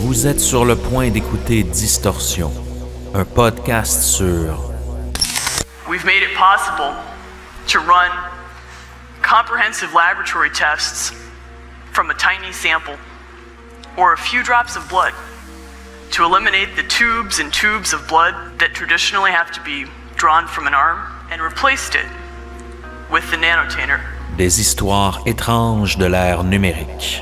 Vous êtes sur le point d'écouter Distorsion, un podcast sur... We've made it possible to run comprehensive laboratory tests from a tiny sample or a few drops of blood to eliminate the tubes and tubes of blood that traditionally have to be drawn from an arm and replaced it with the nanotainer. Des histoires étranges de l'ère numérique.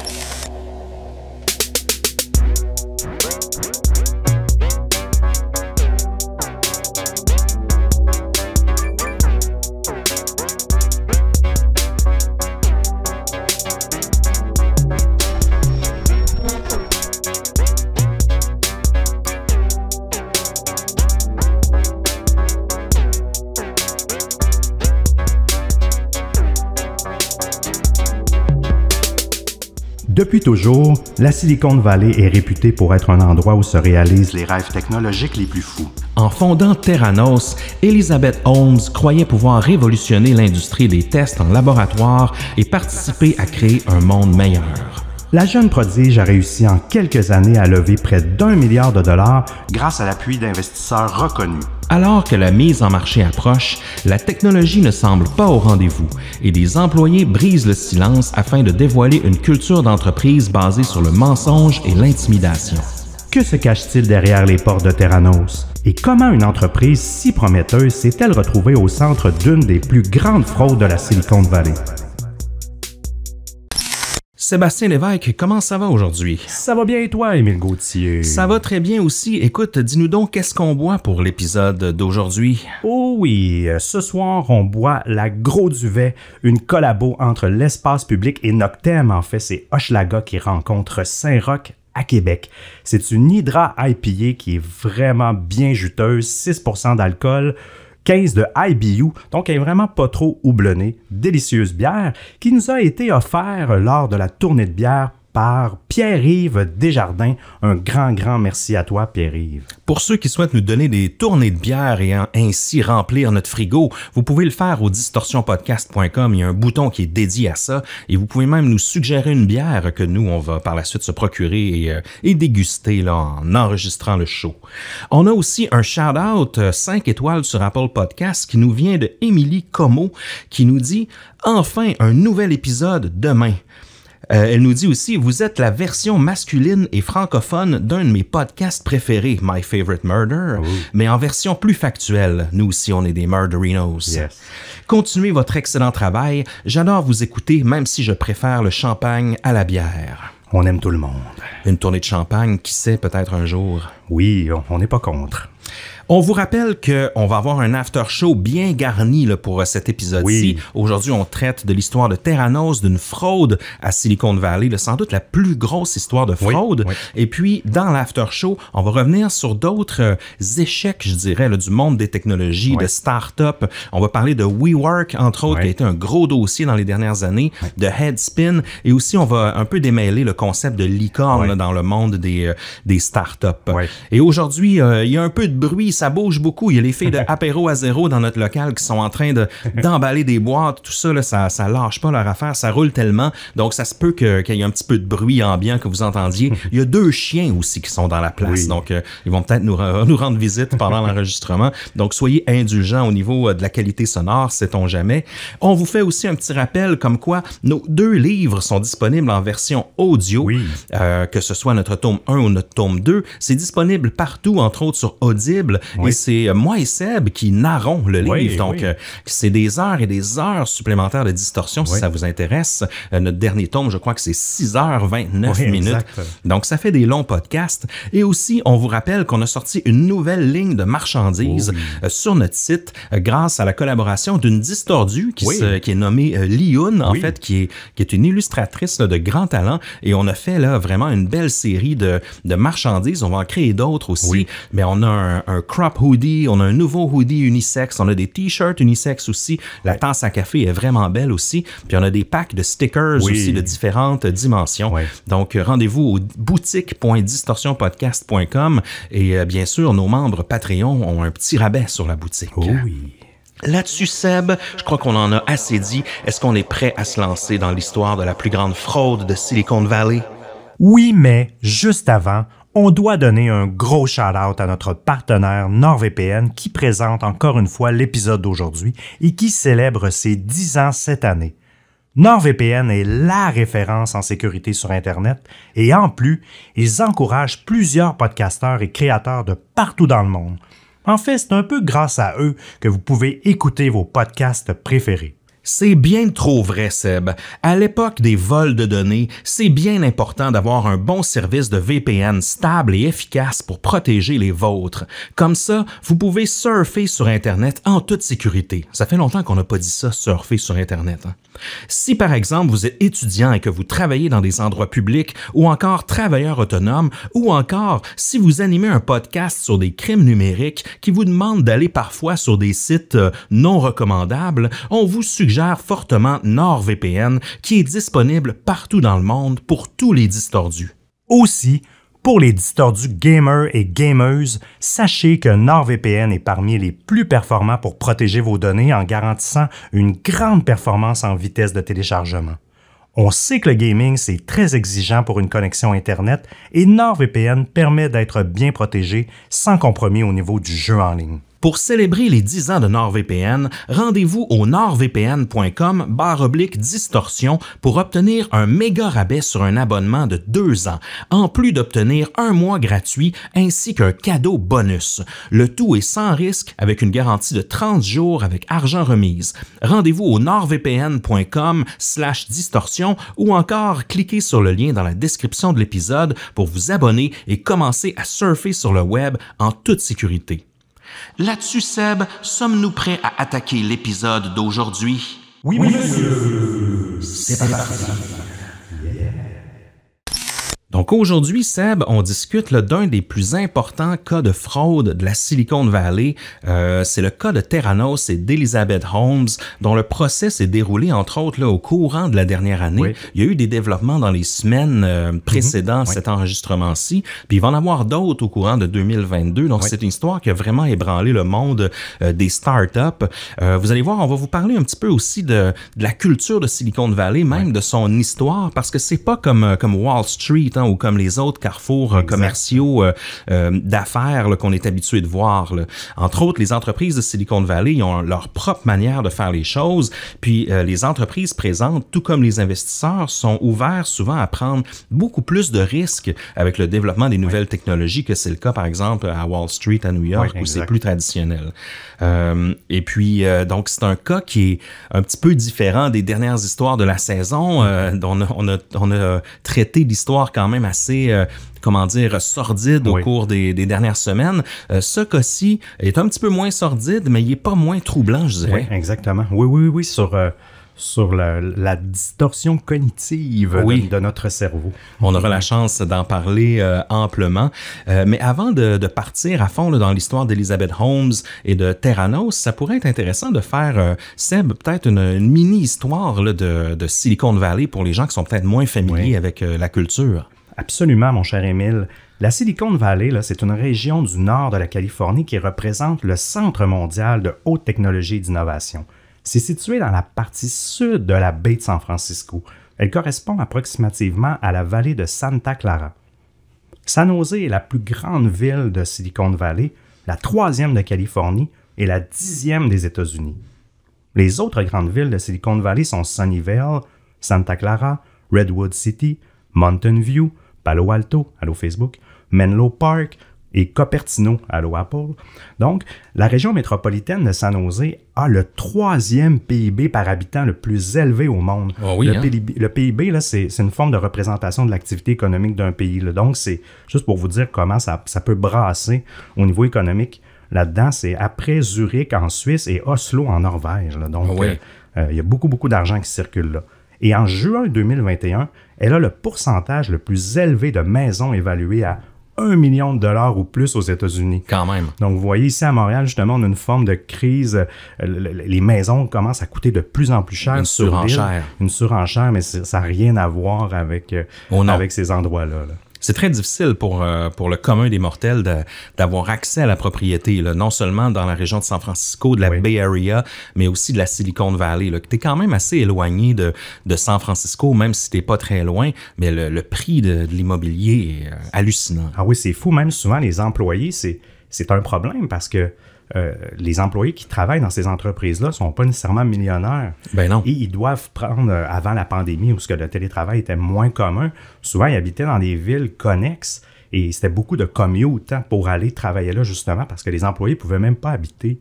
Depuis toujours, la Silicon Valley est réputée pour être un endroit où se réalisent les rêves technologiques les plus fous. En fondant Theranos, Elizabeth Holmes croyait pouvoir révolutionner l'industrie des tests en laboratoire et participer à créer un monde meilleur. La jeune prodige a réussi en quelques années à lever près d'1 milliard de dollars grâce à l'appui d'investisseurs reconnus. Alors que la mise en marché approche, la technologie ne semble pas au rendez-vous et des employés brisent le silence afin de dévoiler une culture d'entreprise basée sur le mensonge et l'intimidation. Que se cache-t-il derrière les portes de Theranos? Et comment une entreprise si prometteuse s'est-elle retrouvée au centre d'une des plus grandes fraudes de la Silicon Valley? Sébastien Lévesque, comment ça va aujourd'hui? Ça va bien et toi, Émile Gauthier? Ça va très bien aussi. Écoute, dis-nous donc qu'est-ce qu'on boit pour l'épisode d'aujourd'hui? Oh oui, ce soir, on boit la Gros Duvet, une collabo entre l'Espace Public et Noctem. En fait, c'est Hochelaga qui rencontre Saint-Roch à Québec. C'est une Hydra IPA qui est vraiment bien juteuse, 6% d'alcool, 15 de IBU, donc elle est vraiment pas trop houblonnée. Délicieuse bière qui nous a été offerte lors de la tournée de bière par Pierre-Yves Desjardins. Un grand merci à toi, Pierre-Yves. Pour ceux qui souhaitent nous donner des tournées de bière et ainsi remplir notre frigo, vous pouvez le faire au distorsionpodcast.com. Il y a un bouton qui est dédié à ça et vous pouvez même nous suggérer une bière que nous, on va par la suite se procurer et déguster là, en enregistrant le show. On a aussi un shout-out 5 étoiles sur Apple Podcast qui nous vient de Émilie Como qui nous dit « Enfin, un nouvel épisode demain ». Elle nous dit aussi « Vous êtes la version masculine et francophone d'un de mes podcasts préférés, My Favorite Murder, mais en version plus factuelle. Nous aussi, on est des murderinos. Yes. Continuez votre excellent travail. J'adore vous écouter, même si je préfère le champagne à la bière. » On aime tout le monde. Une tournée de champagne, qui sait, peut-être un jour. Oui, on n'est pas contre. On vous rappelle qu'on va avoir un after show bien garni là, pour cet épisode-ci. Oui. Aujourd'hui, on traite de l'histoire de Theranos, d'une fraude à Silicon Valley, là, sans doute la plus grosse histoire de fraude. Oui. Et puis, dans l'after show, on va revenir sur d'autres échecs, je dirais, là, du monde des technologies, de start-up. On va parler de WeWork, entre autres, qui a été un gros dossier dans les dernières années, de Headspin. Et aussi, on va un peu démêler le concept de licorne là, dans le monde des start-up. Et aujourd'hui, il y a un peu de bruit, ça bouge beaucoup. Il y a les filles de Apéro à Zéro dans notre local qui sont en train d'emballer des boîtes. Tout ça, là, ça lâche pas leur affaire. Ça roule tellement. Donc, ça se peut qu'il y ait un petit peu de bruit ambiant que vous entendiez. Il y a 2 chiens aussi qui sont dans la place. Oui. Donc, ils vont peut-être nous rendre visite pendant l'enregistrement. Donc, soyez indulgents au niveau de la qualité sonore, sait-on jamais. On vous fait aussi un petit rappel comme quoi nos 2 livres sont disponibles en version audio. Oui. Que ce soit notre tome 1 ou notre tome 2. C'est disponible partout, entre autres sur Audible. Et c'est moi et Seb qui narrons le livre. Donc, c'est des heures et des heures supplémentaires de distorsion si ça vous intéresse. Notre dernier tome, je crois que c'est 6h29 minutes. Exact. Donc, ça fait des longs podcasts. Et aussi, on vous rappelle qu'on a sorti une nouvelle ligne de marchandises sur notre site grâce à la collaboration d'une distordue qui est nommée Lioun, en fait, qui est une illustratrice là, de grand talent. Et on a fait là vraiment une belle série de marchandises. On va en créer d'autres aussi. Mais on a un crop hoodie, on a un nouveau hoodie unisexe, on a des t-shirts unisexe aussi. La tasse à café est vraiment belle aussi. Puis on a des packs de stickers aussi de différentes dimensions. Donc rendez-vous au boutique.distorsionpodcast.com et bien sûr, nos membres Patreon ont un petit rabais sur la boutique. Là-dessus, Seb, je crois qu'on en a assez dit. Est-ce qu'on est prêt à se lancer dans l'histoire de la plus grande fraude de Silicon Valley? Oui, mais juste avant, on doit donner un gros shout-out à notre partenaire NordVPN qui présente encore une fois l'épisode d'aujourd'hui et qui célèbre ses 10 ans cette année. NordVPN est la référence en sécurité sur Internet et en plus, ils encouragent plusieurs podcasteurs et créateurs de partout dans le monde. En fait, c'est un peu grâce à eux que vous pouvez écouter vos podcasts préférés. C'est bien trop vrai, Seb. À l'époque des vols de données, c'est bien important d'avoir un bon service de VPN stable et efficace pour protéger les vôtres. Comme ça, vous pouvez surfer sur Internet en toute sécurité. Ça fait longtemps qu'on n'a pas dit ça, surfer sur Internet. Si par exemple vous êtes étudiant et que vous travaillez dans des endroits publics ou encore travailleur autonome ou encore si vous animez un podcast sur des crimes numériques qui vous demande d'aller parfois sur des sites non recommandables, on vous suggère fortement NordVPN qui est disponible partout dans le monde pour tous les distordus. Aussi, pour les distordus gamers et gameuses, sachez que NordVPN est parmi les plus performants pour protéger vos données en garantissant une grande performance en vitesse de téléchargement. On sait que le gaming, c'est très exigeant pour une connexion Internet et NordVPN permet d'être bien protégé sans compromis au niveau du jeu en ligne. Pour célébrer les 10 ans de NordVPN, rendez-vous au nordvpn.com/distorsion pour obtenir un méga rabais sur un abonnement de 2 ans, en plus d'obtenir 1 mois gratuit ainsi qu'un cadeau bonus. Le tout est sans risque avec une garantie de 30 jours avec argent remise. Rendez-vous au nordvpn.com/distorsion ou encore cliquez sur le lien dans la description de l'épisode pour vous abonner et commencer à surfer sur le web en toute sécurité. Là-dessus, Seb, sommes-nous prêts à attaquer l'épisode d'aujourd'hui? Oui, monsieur. C'est parti. Donc aujourd'hui, Seb, on discute d'un des plus importants cas de fraude de la Silicon Valley. C'est le cas de Theranos et d'Elizabeth Holmes, dont le procès s'est déroulé, entre autres, au courant de la dernière année. Oui. Il y a eu des développemements dans les semaines précédant cet enregistrement-ci, puis il va en avoir d'autres au courant de 2022. Donc c'est une histoire qui a vraiment ébranlé le monde des startups. Vous allez voir, on va vous parler un petit peu aussi de la culture de Silicon Valley, même de son histoire, parce que c'est pas comme Wall Street, ou comme les autres carrefours commerciaux d'affaires qu'on est habitué de voir. Entre autres, les entreprises de Silicon Valley ils ont leur propre manière de faire les choses, puis les entreprises présentes, tout comme les investisseurs, sont ouverts souvent à prendre beaucoup plus de risques avec le développement des nouvelles technologies que c'est le cas, par exemple, à Wall Street, à New York, où c'est plus traditionnel. Et puis, donc, c'est un cas qui est un petit peu différent des dernières histoires de la saison. On a traité l'histoire quand même assez, sordide au cours des dernières semaines. Ce cas-ci est un petit peu moins sordide, mais il n'est pas moins troublant, je dirais. Oui, exactement. Oui, sur la distorsion cognitive de notre cerveau. On aura la chance d'en parler amplement. Mais avant de partir à fond dans l'histoire d'Elizabeth Holmes et de Theranos, ça pourrait être intéressant de faire, Seb, peut-être une mini-histoire de Silicon Valley pour les gens qui sont peut-être moins familiers avec la culture. Absolument, mon cher Émile. La Silicon Valley, c'est une région du nord de la Californie qui représente le centre mondial de haute technologie et d'innovation. C'est situé dans la partie sud de la baie de San Francisco. Elle correspond approximativement à la vallée de Santa Clara. San Jose est la plus grande ville de Silicon Valley, la 3e de Californie et la 10e des États-Unis. Les autres grandes villes de Silicon Valley sont Sunnyvale, Santa Clara, Redwood City, Mountain View, Palo Alto, allô Facebook, Menlo Park et Cupertino, allô Apple. Donc, la région métropolitaine de San Jose a le 3e PIB par habitant le plus élevé au monde. Oh oui, le PIB, là, c'est une forme de représentation de l'activité économique d'un pays. Là. Donc, c'est juste pour vous dire comment ça peut brasser au niveau économique. Là-dedans, c'est après Zurich en Suisse et Oslo en Norvège. Là. Donc, il y a beaucoup d'argent qui circule là. Et en juin 2021, elle a le pourcentage le plus élevé de maisons évaluées à 1 million de dollars ou plus aux États-Unis. Quand même. Donc, vous voyez, ici à Montréal, justement, on a une forme de crise. Les maisons commencent à coûter de plus en plus cher. Une surenchère. Une surenchère, mais ça n'a rien à voir avec ces endroits-là. Là. C'est très difficile pour le commun des mortels d'avoir accès à la propriété, là, non seulement dans la région de San Francisco, de la Bay Area, mais aussi de la Silicon Valley. Tu es quand même assez éloigné de San Francisco, même si tu n'es pas très loin, mais le prix de l'immobilier est hallucinant. Ah oui, c'est fou. Même souvent, les employés, c'est un problème parce que les employés qui travaillent dans ces entreprises-là ne sont pas nécessairement millionnaires. Ben non. Et ils doivent prendre, avant la pandémie où le télétravail était moins commun, souvent ils habitaient dans des villes connexes et c'était beaucoup de commute pour aller travailler là justement parce que les employés ne pouvaient même pas habiter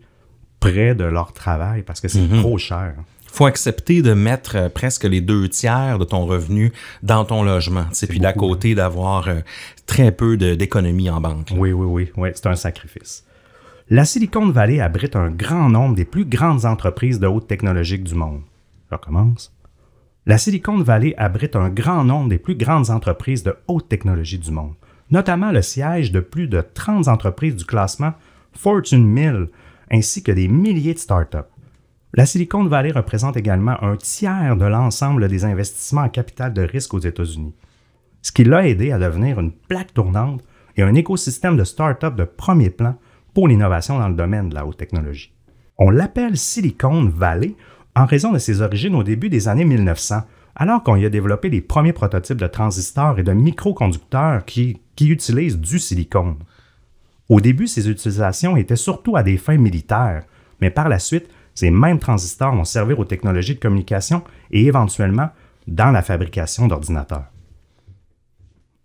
près de leur travail parce que c'est trop cher. Faut accepter de mettre presque les 2/3 de ton revenu dans ton logement. Puis d'à côté d'avoir très peu d'économie en banque. Là. Oui, c'est un sacrifice. La Silicon Valley abrite un grand nombre des plus grandes entreprises de haute technologie du monde. Je recommence. La Silicon Valley abrite un grand nombre des plus grandes entreprises de haute technologie du monde, notamment le siège de plus de 30 entreprises du classement Fortune 1000, ainsi que des milliers de startups. La Silicon Valley représente également un tiers de l'ensemble des investissements en capital de risque aux États-Unis, ce qui l'a aidé à devenir une plaque tournante et un écosystème de startups de premier plan pour l'innovation dans le domaine de la haute technologie. On l'appelle Silicon Valley en raison de ses origines au début des années 1900, alors qu'on y a développé les premiers prototypes de transistors et de microconducteurs qui utilisent du silicone. Au début, ces utilisations étaient surtout à des fins militaires, mais par la suite, ces mêmes transistors vont servir aux technologies de communication et éventuellement dans la fabrication d'ordinateurs.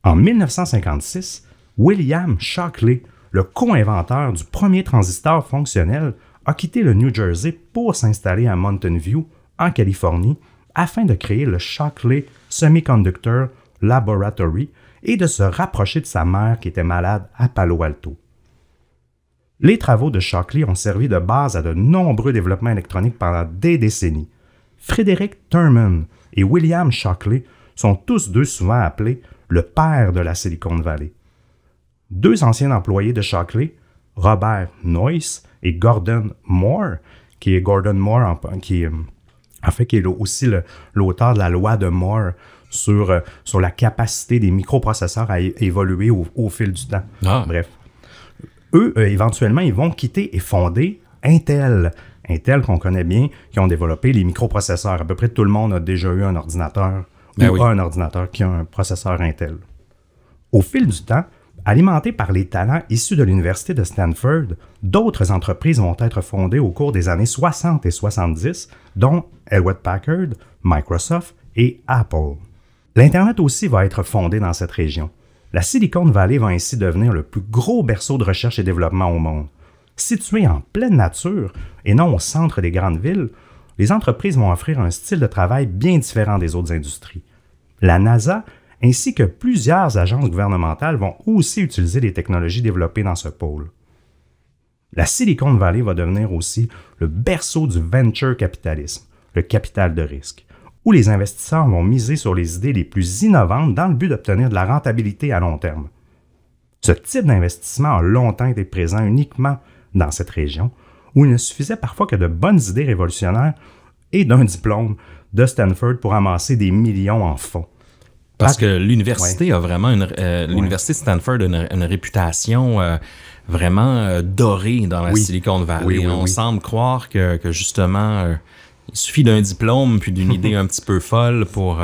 En 1956, William Shockley, le co-inventeur du premier transistor fonctionnel, a quitté le New Jersey pour s'installer à Mountain View, en Californie, afin de créer le Shockley Semiconductor Laboratory et de se rapprocher de sa mère qui était malade à Palo Alto. Les travaux de Shockley ont servi de base à de nombreux développements électroniques pendant des décennies. Frederick Terman et William Shockley sont tous deux souvent appelés le père de la Silicon Valley. Deux anciens employés de Shockley, Robert Noyce et Gordon Moore, qui est aussi l'auteur de la loi de Moore sur la capacité des microprocesseurs à évoluer au fil du temps. Bref. Eux, éventuellement, ils vont quitter et fonder Intel. Intel, qu'on connaît bien, qui ont développé les microprocesseurs. À peu près tout le monde a déjà eu un ordinateur un ordinateur qui a un processeur Intel. Au fil du temps, alimentés par les talents issus de l'Université de Stanford, d'autres entreprises vont être fondées au cours des années 60 et 70, dont Hewlett-Packard, Microsoft et Apple. L'Internet aussi va être fondé dans cette région. La Silicon Valley va ainsi devenir le plus gros berceau de recherche et développement au monde. Située en pleine nature et non au centre des grandes villes, les entreprises vont offrir un style de travail bien différent des autres industries. La NASA ainsi que plusieurs agences gouvernementales vont aussi utiliser les technologies développées dans ce pôle. La Silicon Valley va devenir aussi le berceau du venture capitalisme, le capital de risque, où les investisseurs vont miser sur les idées les plus innovantes dans le but d'obtenir de la rentabilité à long terme. Ce type d'investissement a longtemps été présent uniquement dans cette région, où il ne suffisait parfois que de bonnes idées révolutionnaires et d'un diplôme de Stanford pour amasser des millions en fonds. Parce que l'université a vraiment l'université de Stanford a une réputation vraiment dorée dans la Silicon Valley. On semble croire que justement, il suffit d'un diplôme puis d'une idée un petit peu folle pour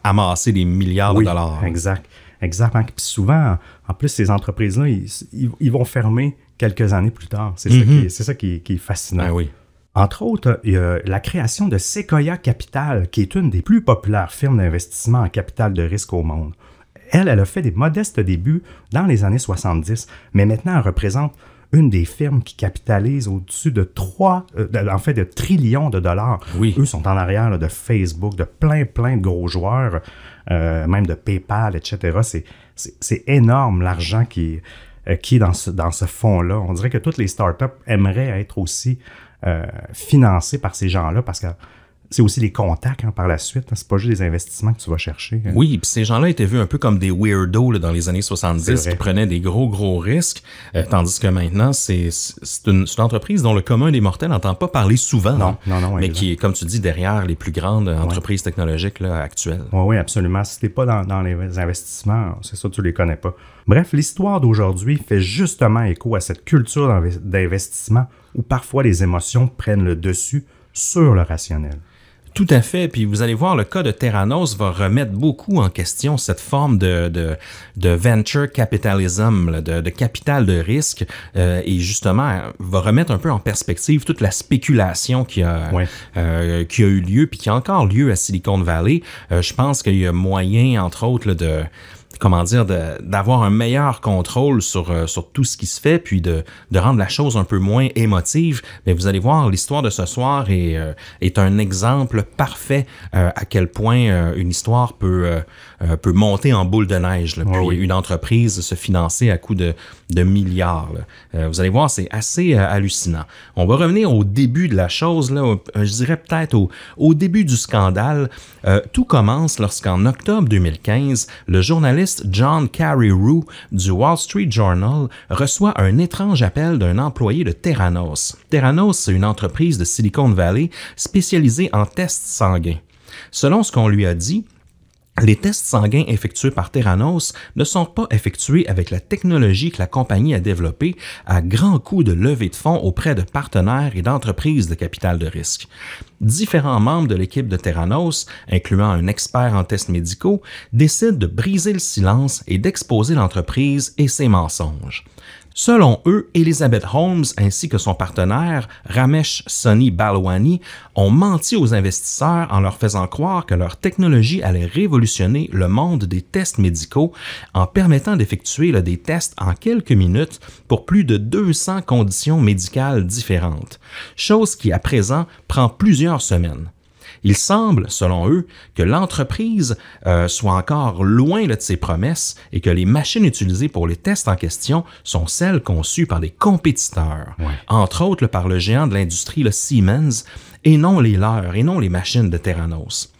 amasser des milliards de dollars. Exact. Puis souvent, en plus, ces entreprises-là, ils vont fermer quelques années plus tard. C'est ça qui est fascinant. Oui. Entre autres, il y a la création de Sequoia Capital, qui est une des plus populaires firmes d'investissement en capital de risque au monde. Elle a fait des modestes débuts dans les années 70, mais maintenant elle représente une des firmes qui capitalise au-dessus de de trillions de dollars. Oui. Eux sont en arrière là, de Facebook, de plein de gros joueurs, même de PayPal, etc. C'est énorme l'argent qui est dans ce fonds-là. On dirait que toutes les startups aimeraient être aussi financées par ces gens-là parce que c'est aussi les contacts par la suite. C'est pas juste des investissements que tu vas chercher. Oui, puis ces gens-là étaient vus un peu comme des weirdos là, dans les années 70 qui prenaient des gros risques, tandis que maintenant, c'est une entreprise dont le commun des mortels n'entend pas parler souvent. Non, mais qui est, comme tu dis, derrière les plus grandes entreprises technologiques là, actuelles. Oui, absolument. Si t'es pas dans les investissements, c'est ça, tu les connais pas. Bref, l'histoire d'aujourd'hui fait justement écho à cette culture d'investissement où parfois les émotions prennent le dessus sur le rationnel. Tout à fait. Puis vous allez voir, le cas de Theranos va remettre beaucoup en question cette forme de venture capitalism, de capital de risque, et justement va remettre un peu en perspective toute la spéculation qui a eu lieu, puis qui a encore lieu à Silicon Valley. Je pense qu'il y a moyen, entre autres, d'avoir un meilleur contrôle sur tout ce qui se fait, puis de rendre la chose un peu moins émotive. Mais vous allez voir, l'histoire de ce soir est un exemple parfait à quel point une histoire peut monter en boule de neige, là, puis une entreprise se financer à coût de milliards. Vous allez voir, c'est assez hallucinant. On va revenir au début de la chose, là, je dirais peut-être au début du scandale. Tout commence lorsqu'en octobre 2015, le journaliste John Carreyrou du Wall Street Journal reçoit un étrange appel d'un employé de Theranos. Theranos, c'est une entreprise de Silicon Valley spécialisée en tests sanguins. Selon ce qu'on lui a dit, les tests sanguins effectués par Theranos ne sont pas effectués avec la technologie que la compagnie a développée à grands coûts de levée de fonds auprès de partenaires et d'entreprises de capital de risque. Différents membres de l'équipe de Theranos, incluant un expert en tests médicaux, décident de briser le silence et d'exposer l'entreprise et ses mensonges. Selon eux, Elizabeth Holmes ainsi que son partenaire, Ramesh Soni Balwani, ont menti aux investisseurs en leur faisant croire que leur technologie allait révolutionner le monde des tests médicaux en permettant d'effectuer des tests en quelques minutes pour plus de 200 conditions médicales différentes, chose qui à présent prend plusieurs semaines. Il semble, selon eux, que l'entreprise soit encore loin de ses promesses et que les machines utilisées pour les tests en question sont celles conçues par des compétiteurs, entre autres par le géant de l'industrie, le Siemens, et non les leurs, et non les machines de Theranos.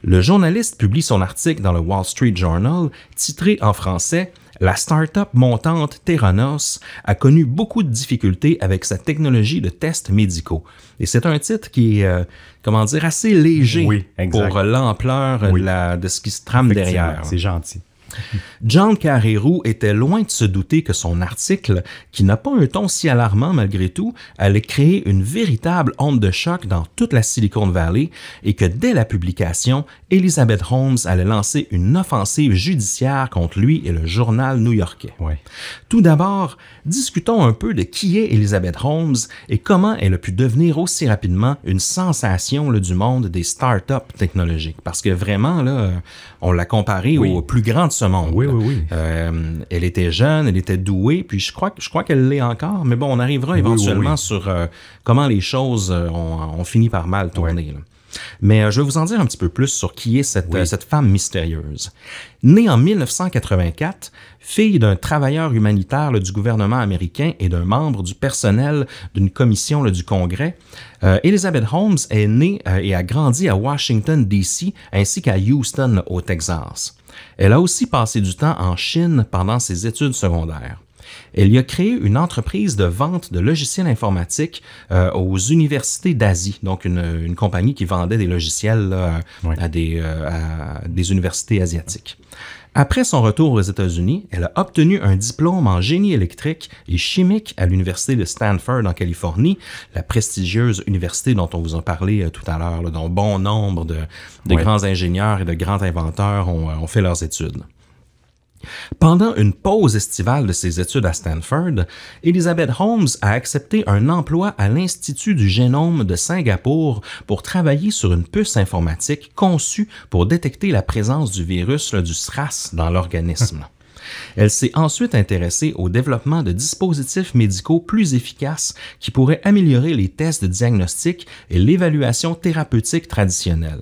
Le journaliste publie son article dans le Wall Street Journal, titré en français « La start-up montante Theranos a connu beaucoup de difficultés avec sa technologie de tests médicaux ». Et c'est un titre qui est, assez léger pour l'ampleur de ce qui se trame derrière. C'est gentil. John Carreyrou était loin de se douter que son article, qui n'a pas un ton si alarmant malgré tout, allait créer une véritable onde de choc dans toute la Silicon Valley et que dès la publication, Elizabeth Holmes allait lancer une offensive judiciaire contre lui et le journal new-yorkais. Tout d'abord, discutons un peu de qui est Elizabeth Holmes et comment elle a pu devenir aussi rapidement une sensation du monde des startups technologiques. Parce que vraiment, là, on l'a comparée aux plus grands de ce monde. Elle était jeune, elle était douée, puis je crois qu'elle l'est encore, mais bon, on arrivera éventuellement sur comment les choses ont fini par mal tourner. Là. Mais je vais vous en dire un petit peu plus sur qui est cette femme mystérieuse. Née en 1984, fille d'un travailleur humanitaire du gouvernement américain et d'un membre du personnel d'une commission du Congrès, Elizabeth Holmes est née et a grandi à Washington, D.C. ainsi qu'à Houston, au Texas. Elle a aussi passé du temps en Chine pendant ses études secondaires. Elle y a créé une entreprise de vente de logiciels informatiques aux universités d'Asie, donc une compagnie qui vendait des logiciels à des universités asiatiques. Après son retour aux États-Unis, elle a obtenu un diplôme en génie électrique et chimique à l'université de Stanford en Californie, la prestigieuse université dont on vous a parlé tout à l'heure, dont bon nombre de grands ingénieurs et de grands inventeurs ont fait leurs études. Pendant une pause estivale de ses études à Stanford, Elizabeth Holmes a accepté un emploi à l'Institut du génome de Singapour pour travailler sur une puce informatique conçue pour détecter la présence du virus du SRAS dans l'organisme. Elle s'est ensuite intéressée au développement de dispositifs médicaux plus efficaces qui pourraient améliorer les tests de diagnostic et l'évaluation thérapeutique traditionnelle.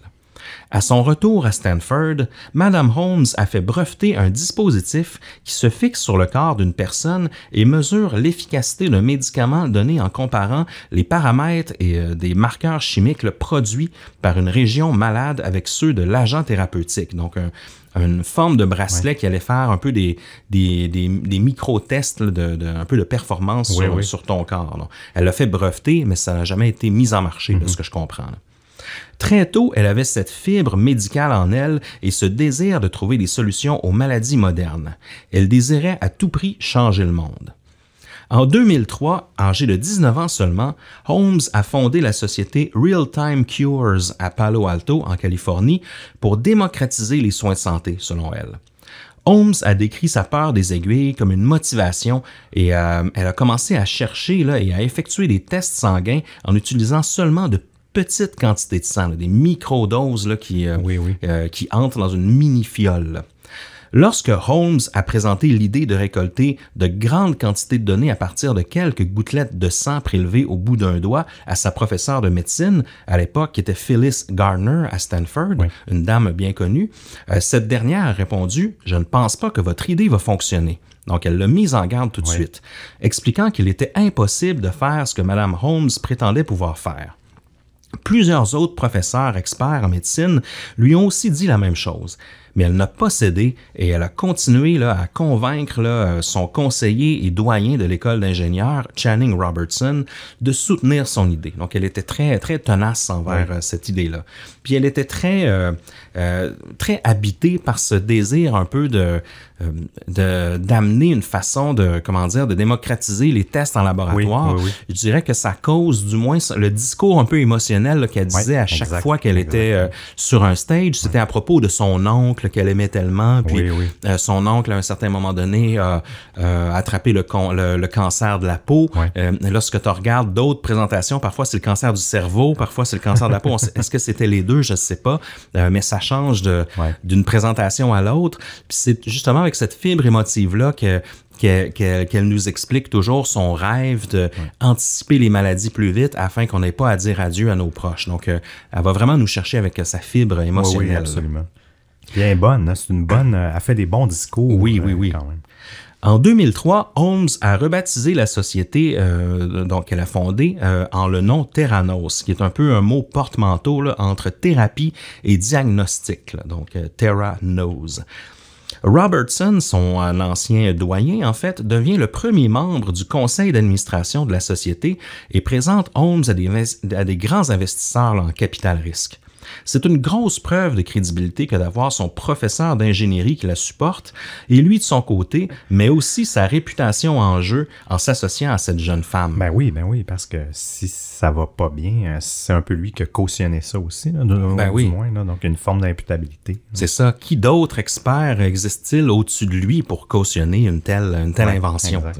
À son retour à Stanford, Madame Holmes a fait breveter un dispositif qui se fixe sur le corps d'une personne et mesure l'efficacité d'un médicament donné en comparant les paramètres et des marqueurs chimiques produits par une région malade avec ceux de l'agent thérapeutique. Donc, une forme de bracelet qui allait faire un peu des micro-tests un peu de performance sur ton corps. Donc, elle l'a fait breveter, mais ça n'a jamais été mis en marché, de ce que je comprends. Là. Très tôt, elle avait cette fibre médicale en elle et ce désir de trouver des solutions aux maladies modernes. Elle désirait à tout prix changer le monde. En 2003, âgée de 19 ans seulement, Holmes a fondé la société Real Time Cures à Palo Alto, en Californie, pour démocratiser les soins de santé, selon elle. Holmes a décrit sa peur des aiguilles comme une motivation et elle a commencé à chercher et à effectuer des tests sanguins en utilisant seulement de petites quantités de sang, des microdoses qui entrent dans une mini-fiole. Là. Lorsque Holmes a présenté l'idée de récolter de grandes quantités de données à partir de quelques gouttelettes de sang prélevées au bout d'un doigt à sa professeure de médecine, à l'époque qui était Phyllis Gardner à Stanford, une dame bien connue, cette dernière a répondu « Je ne pense pas que votre idée va fonctionner ». Donc, elle l'a mise en garde tout de suite, expliquant qu'il était impossible de faire ce que Mme Holmes prétendait pouvoir faire. Plusieurs autres professeurs experts en médecine lui ont aussi dit la même chose, mais elle n'a pas cédé et elle a continué à convaincre son conseiller et doyen de l'école d'ingénieurs, Channing Robertson, de soutenir son idée. Donc, elle était très, très tenace envers cette idée-là. Puis, elle était très habitée par ce désir un peu d'amener une façon de démocratiser les tests en laboratoire. Je dirais que ça cause du moins le discours un peu émotionnel qu'elle disait à chaque fois qu'elle était sur un stage. C'était à propos de son oncle qu'elle aimait tellement. Puis son oncle, à un certain moment donné, a attrapé le cancer de la peau. Lorsque tu regardes d'autres présentations, parfois c'est le cancer du cerveau, parfois c'est le cancer de la peau. Est-ce que c'était les deux? Je ne sais pas. Mais ça change d'une présentation à l'autre. Puis c'est justement avec cette fibre émotive-là qu'elle nous explique toujours son rêve d'anticiper les maladies plus vite afin qu'on n'ait pas à dire adieu à nos proches. Donc, elle va vraiment nous chercher avec sa fibre émotionnelle. Oui, absolument. Bien bonne, c'est une bonne... Elle fait des bons discours. Oui. Quand même. En 2003, Holmes a rebaptisé la société qu'elle a fondée en le nom Theranos, qui est un peu un mot porte-manteau entre thérapie et diagnostic, donc Terra Knows. Robertson, son ancien doyen, en fait, devient le premier membre du conseil d'administration de la société et présente Holmes à des grands investisseurs en capital risque. C'est une grosse preuve de crédibilité que d'avoir son professeur d'ingénierie qui la supporte, et lui de son côté, mais aussi sa réputation en jeu en s'associant à cette jeune femme. Ben oui, parce que si ça va pas bien, c'est un peu lui qui a cautionné ça aussi, du moins, donc une forme d'imputabilité. C'est ça. Qui d'autres experts existe-t-il au-dessus de lui pour cautionner une telle invention? Exact.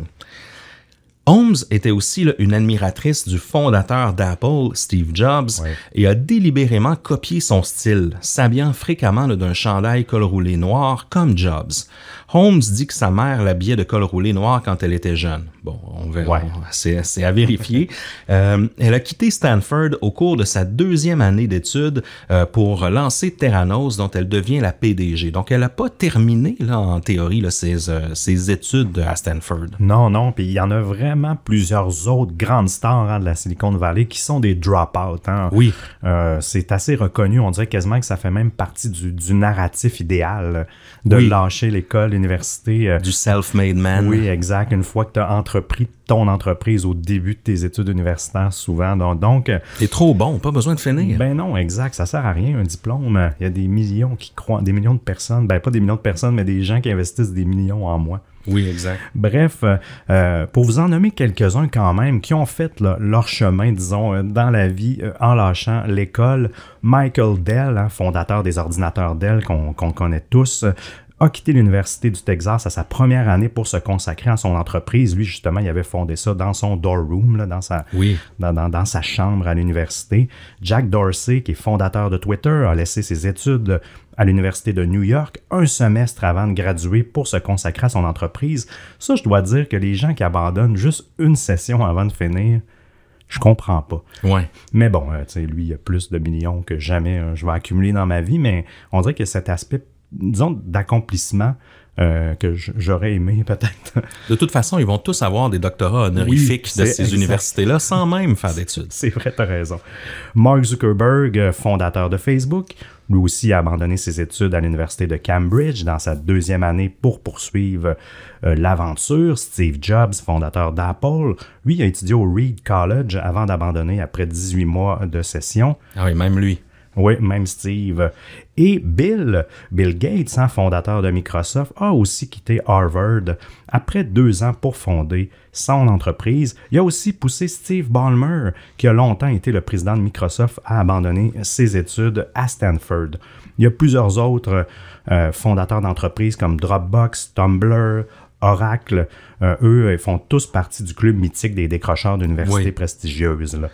Holmes était aussi une admiratrice du fondateur d'Apple, Steve Jobs, et a délibérément copié son style, s'habillant fréquemment d'un chandail col roulé noir comme Jobs. Holmes dit que sa mère l'habillait de col roulé noir quand elle était jeune. Bon, on verra, c'est à vérifier. Elle a quitté Stanford au cours de sa 2e année d'études pour lancer Theranos, dont elle devient la PDG. Donc, elle n'a pas terminé, en théorie, ses études à Stanford. Non, puis il y en a vraiment plusieurs autres grandes stars de la Silicon Valley qui sont des drop-out. Oui. C'est assez reconnu, on dirait quasiment que ça fait même partie du narratif idéal de lâcher l'école, l'université. Du self-made man. Oui, exact. Une fois que tu as entrepris ton entreprise au début de tes études universitaires, souvent. Donc t'es trop bon, pas besoin de finir. Ben non, exact. Ça sert à rien, un diplôme. Il y a des millions qui croient, des millions de personnes, pas des millions de personnes, mais des gens qui investissent des millions en moi. Oui, exact. Bref, pour vous en nommer quelques-uns quand même, qui ont fait leur chemin, disons, dans la vie en lâchant l'école, Michael Dell, fondateur des ordinateurs Dell qu'on connaît tous, a quitté l'Université du Texas à sa première année pour se consacrer à son entreprise. Lui, justement, il avait fondé ça dans son dorm room, dans sa chambre à l'université. Jack Dorsey, qui est fondateur de Twitter, a laissé ses études à l'Université de New York un semestre avant de graduer pour se consacrer à son entreprise. Ça, je dois dire que les gens qui abandonnent juste une session avant de finir, Je comprends pas. Ouais. Mais bon, tu sais, lui, il a plus de millions que jamais je vais accumuler dans ma vie, mais on dirait que cet aspect, disons, d'accomplissement que j'aurais aimé peut-être. De toute façon, ils vont tous avoir des doctorats honorifiques de ces exact. universités-là sans même faire d'études. C'est vrai, t'as raison. Mark Zuckerberg, fondateur de Facebook, lui aussi a abandonné ses études à l'université de Cambridge dans sa 2e année pour poursuivre l'aventure. Steve Jobs, fondateur d'Apple, lui a étudié au Reed College avant d'abandonner après 18 mois de session. Ah oui, même lui. Oui, même Steve. Et Bill Gates, fondateur de Microsoft, a aussi quitté Harvard après 2 ans pour fonder son entreprise. Il a aussi poussé Steve Ballmer, qui a longtemps été le président de Microsoft, à abandonner ses études à Stanford. Il y a plusieurs autres fondateurs d'entreprises comme Dropbox, Tumblr, Oracle. Eux, ils font tous partie du club mythique des décrocheurs d'universités prestigieuses, là.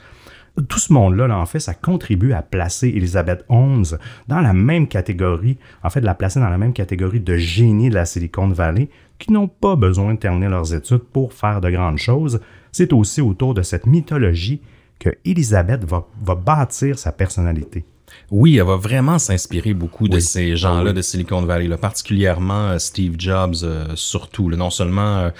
Tout ce monde-là, en fait, ça contribue à placer Elizabeth Holmes dans la même catégorie, en fait, de la placer dans la même catégorie de génies de la Silicon Valley qui n'ont pas besoin de terminer leurs études pour faire de grandes choses. C'est aussi autour de cette mythologie que Elizabeth va bâtir sa personnalité. Oui, elle va vraiment s'inspirer beaucoup de ces gens-là de Silicon Valley, là, particulièrement Steve Jobs, surtout. Là, non seulement,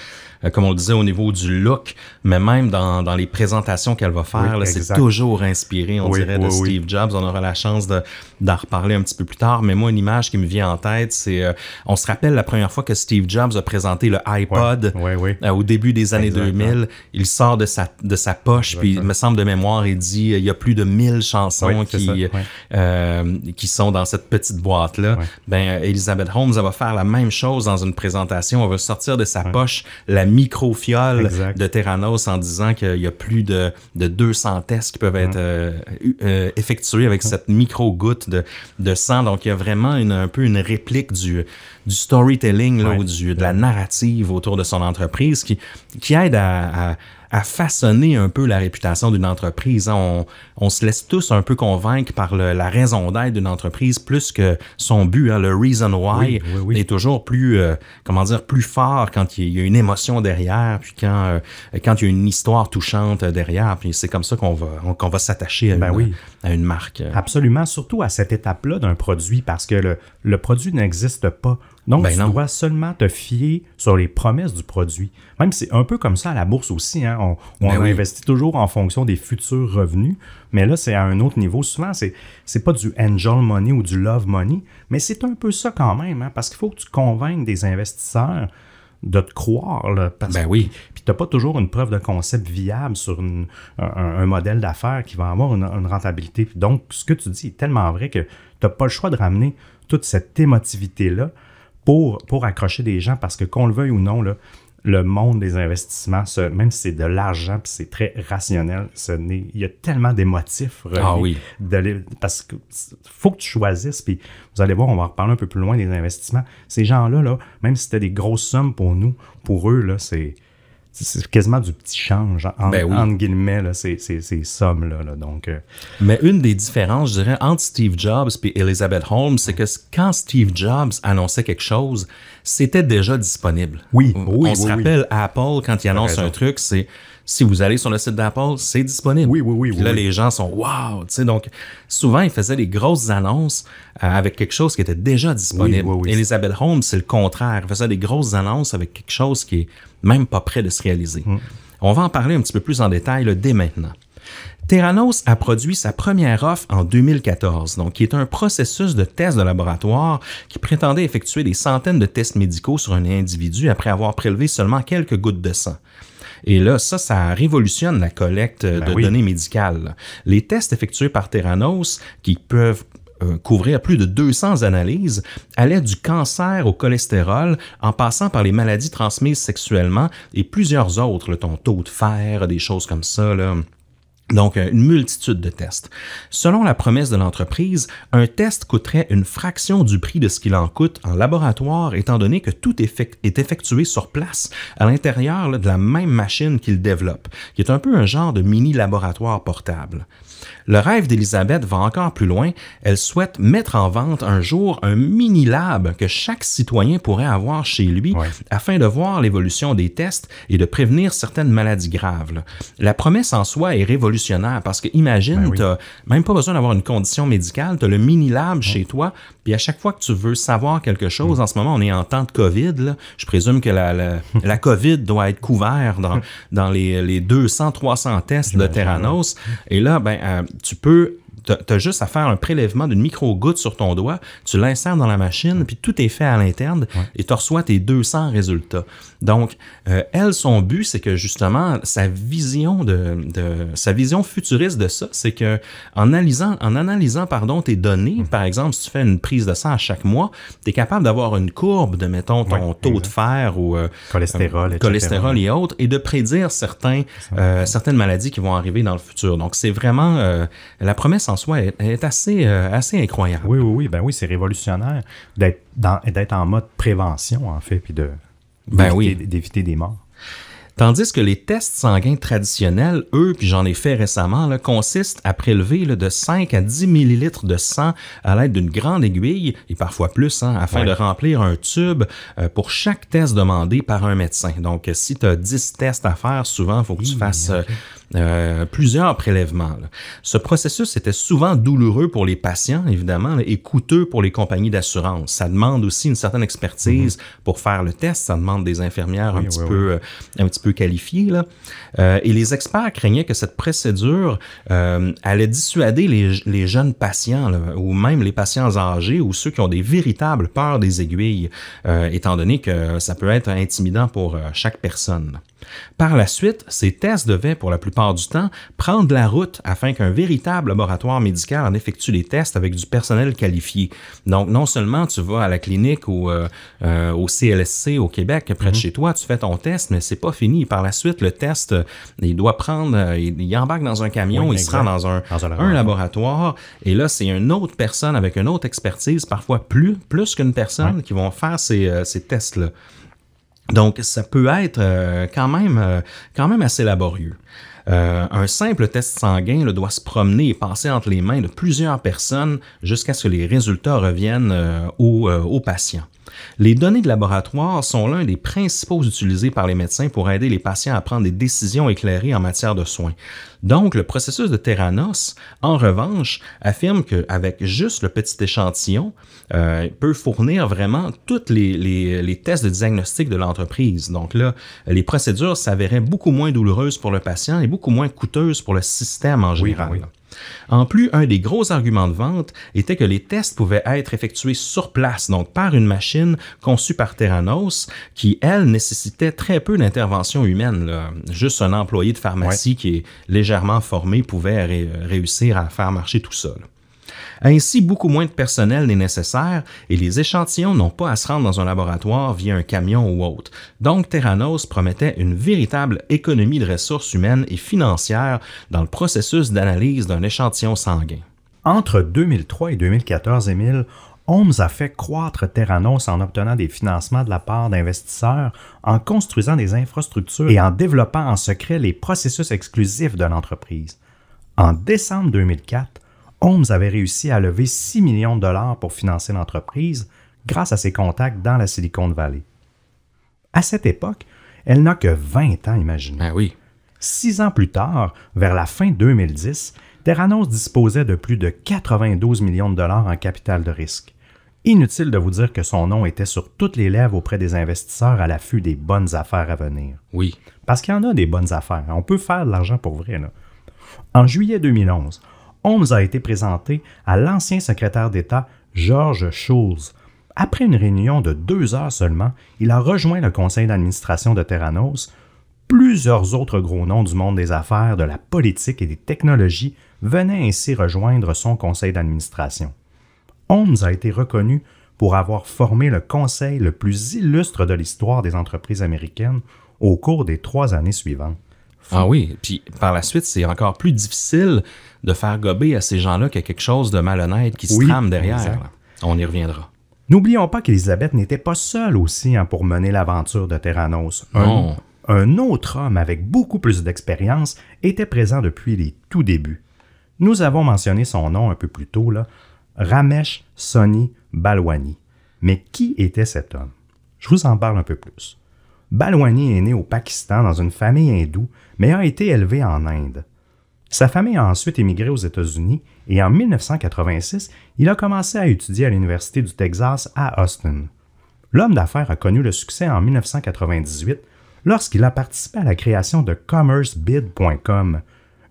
comme on le disait, au niveau du look, mais même dans les présentations qu'elle va faire, là, c'est toujours inspiré, on dirait, de Steve Jobs. On aura la chance d'en reparler un petit peu plus tard, mais moi, une image qui me vient en tête, c'est, on se rappelle la première fois que Steve Jobs a présenté le iPod au début des années 2000, il sort de sa poche, puis il me semble de mémoire, il dit, il y a plus de 1000 chansons qui sont dans cette petite boîte-là. Ben, Elizabeth Holmes, elle va faire la même chose dans une présentation. Elle va sortir de sa poche la micro-fiole de Theranos en disant qu'il y a plus de 200 tests qui peuvent être effectués avec cette micro-goutte de sang. Donc, il y a vraiment un peu une réplique du storytelling là, ou de la narrative autour de son entreprise qui aide à façonner un peu la réputation d'une entreprise. On se laisse tous un peu convaincre par la raison d'être d'une entreprise plus que son but. Le reason why est toujours plus, plus fort quand il y a une émotion derrière, puis quand il y a une histoire touchante derrière. Puis c'est comme ça qu'on va s'attacher à une marque. Absolument, surtout à cette étape-là d'un produit, parce que le produit n'existe pas. Donc, tu dois seulement te fier sur les promesses du produit. Même c'est un peu comme ça à la bourse aussi. On investit toujours en fonction des futurs revenus, mais là, c'est à un autre niveau. Souvent, c'est pas du angel money ou du love money, mais c'est un peu ça quand même, parce qu'il faut que tu convainques des investisseurs de te croire. Là, puis tu n'as pas toujours une preuve de concept viable sur un modèle d'affaires qui va avoir une rentabilité. Puis donc, ce que tu dis est tellement vrai que tu n'as pas le choix de ramener toute cette émotivité-là pour accrocher des gens, parce que qu'on le veuille ou non, là, le monde des investissements, même si c'est de l'argent puis c'est très rationnel, il y a tellement d'émotifs parce qu'il faut que tu choisisses, puis vous allez voir, on va en reparler un peu plus loin des investissements. Ces gens-là, là, même si c'était des grosses sommes pour eux, là, c'est quasiment du petit change, entre guillemets, là, ces sommes-là. Là, donc, Mais une des différences, je dirais, entre Steve Jobs et Elizabeth Holmes, c'est que quand Steve Jobs annonçait quelque chose, c'était déjà disponible. On se rappelle Apple, quand il annonce un truc, c'est si vous allez sur le site d'Apple, c'est disponible. Puis là, les gens sont « wow ». Donc, souvent, ils faisaient des grosses annonces avec quelque chose qui était déjà disponible. Elizabeth Holmes, c'est le contraire. Elle faisait des grosses annonces avec quelque chose qui est même pas prêt de se réaliser. On va en parler un petit peu plus en détail dès maintenant. Theranos a produit sa première offre en 2014, donc qui est un processus de test de laboratoire qui prétendait effectuer des centaines de tests médicaux sur un individu après avoir prélevé seulement quelques gouttes de sang. Et là, ça révolutionne la collecte de données médicales. Les tests effectués par Theranos, qui peuvent couvrir plus de 200 analyses, allaient du cancer au cholestérol, en passant par les maladies transmises sexuellement et plusieurs autres, ton taux de fer, des choses comme ça, là. Donc, une multitude de tests. Selon la promesse de l'entreprise, un test coûterait une fraction du prix de ce qu'il en coûte en laboratoire, étant donné que tout est effectué sur place, à l'intérieur de la même machine qu'il développe, qui est un peu un genre de mini-laboratoire portable. Le rêve d'Élisabeth va encore plus loin. Elle souhaite mettre en vente un jour un mini-lab que chaque citoyen pourrait avoir chez lui afin de voir l'évolution des tests et de prévenir certaines maladies graves. Là. La promesse en soi est révolutionnaire parce que imagine, tu n'as même pas besoin d'avoir une condition médicale, tu as le mini-lab chez toi, puis à chaque fois que tu veux savoir quelque chose, en ce moment on est en temps de COVID, là, je présume que la COVID doit être couverte dans les 200-300 tests de Theranos, et là, tu peux... Tu as juste à faire un prélèvement d'une micro-goutte sur ton doigt, tu l'insères dans la machine, puis tout est fait à l'interne et tu reçois tes 200 résultats. Donc, elle, son but, c'est que justement, sa vision futuriste de ça, c'est que en analysant tes données, par exemple, si tu fais une prise de sang à chaque mois, tu es capable d'avoir une courbe de, mettons, ton taux de fer ou cholestérol et autres, et de prédire certaines maladies qui vont arriver dans le futur. Donc, c'est vraiment la promesse en soi est assez incroyable. Oui, c'est révolutionnaire d'être en mode prévention, en fait, puis d'éviter des morts. Tandis que les tests sanguins traditionnels, eux, puis j'en ai fait récemment, là, consistent à prélever de 5 à 10 millilitres de sang à l'aide d'une grande aiguille, et parfois plus, afin de remplir un tube pour chaque test demandé par un médecin. Donc, si tu as 10 tests à faire, souvent, il faut que tu fasses plusieurs prélèvements. Là. Ce processus était souvent douloureux pour les patients, évidemment, et coûteux pour les compagnies d'assurance. Ça demande aussi une certaine expertise pour faire le test. Ça demande des infirmières un petit peu qualifiées. Là. Et les experts craignaient que cette procédure allait dissuader les jeunes patients, là, ou même les patients âgés, ou ceux qui ont des véritables peurs des aiguilles, étant donné que ça peut être intimidant pour chaque personne. Par la suite, ces tests devaient, pour la plupart du temps, prendre la route afin qu'un véritable laboratoire médical en effectue les tests avec du personnel qualifié. Donc, non seulement tu vas à la clinique ou au CLSC au Québec, près de chez toi, tu fais ton test, mais c'est pas fini. Par la suite, le test, il doit prendre, il embarque dans un camion, il se rend dans un laboratoire, et là, c'est une autre personne avec une autre expertise, parfois plus qu'une personne, qui vont faire ces tests-là. Donc, ça peut être quand même assez laborieux. Un simple test sanguin doit se promener et passer entre les mains de plusieurs personnes jusqu'à ce que les résultats reviennent aux patients. Les données de laboratoire sont l'un des principaux utilisés par les médecins pour aider les patients à prendre des décisions éclairées en matière de soins. Donc, le processus de Theranos, en revanche, affirme qu'avec juste le petit échantillon, peut fournir vraiment tous les tests de diagnostic de l'entreprise. Donc là, les procédures s'avéraient beaucoup moins douloureuses pour le patient et beaucoup moins coûteuses pour le système en général. Oui. En plus, un des gros arguments de vente était que les tests pouvaient être effectués sur place, donc par une machine conçue par Theranos, qui, elle, nécessitait très peu d'intervention humaine. Là. Juste un employé de pharmacie qui est légèrement formé pouvait réussir à faire marcher tout ça. Là. Ainsi, beaucoup moins de personnel n'est nécessaire et les échantillons n'ont pas à se rendre dans un laboratoire via un camion ou autre. Donc, Theranos promettait une véritable économie de ressources humaines et financières dans le processus d'analyse d'un échantillon sanguin. Entre 2003 et 2014, Émile, Holmes a fait croître Theranos en obtenant des financements de la part d'investisseurs, en construisant des infrastructures et en développant en secret les processus exclusifs de l'entreprise. En décembre 2004, Holmes avait réussi à lever 6 millions de dollars pour financer l'entreprise grâce à ses contacts dans la Silicon Valley. À cette époque, elle n'a que 20 ans, imaginez. Ah oui. 6 ans plus tard, vers la fin 2010, Theranos disposait de plus de 92 millions de dollars en capital de risque. Inutile de vous dire que son nom était sur toutes les lèvres auprès des investisseurs à l'affût des bonnes affaires à venir. Oui. Parce qu'il y en a des bonnes affaires. On peut faire de l'argent pour vrai, là. En juillet 2011, Holmes a été présenté à l'ancien secrétaire d'État George Shultz. Après une réunion de 2 heures seulement, il a rejoint le conseil d'administration de Theranos. Plusieurs autres gros noms du monde des affaires, de la politique et des technologies venaient ainsi rejoindre son conseil d'administration. Holmes a été reconnu pour avoir formé le conseil le plus illustre de l'histoire des entreprises américaines au cours des 3 années suivantes. Ah oui, puis par la suite, c'est encore plus difficile de faire gober à ces gens-là qu'il y a quelque chose de malhonnête qui se trame derrière. On y reviendra. N'oublions pas qu'Élisabeth n'était pas seule aussi pour mener l'aventure de Theranos. Un autre homme avec beaucoup plus d'expérience était présent depuis les tout débuts. Nous avons mentionné son nom un peu plus tôt, là, Ramesh Soni Balwani. Mais qui était cet homme? Je vous en parle un peu plus. Balwani est né au Pakistan dans une famille hindoue, mais a été élevé en Inde. Sa famille a ensuite émigré aux États-Unis et en 1986, il a commencé à étudier à l'Université du Texas à Austin. L'homme d'affaires a connu le succès en 1998 lorsqu'il a participé à la création de CommerceBid.com,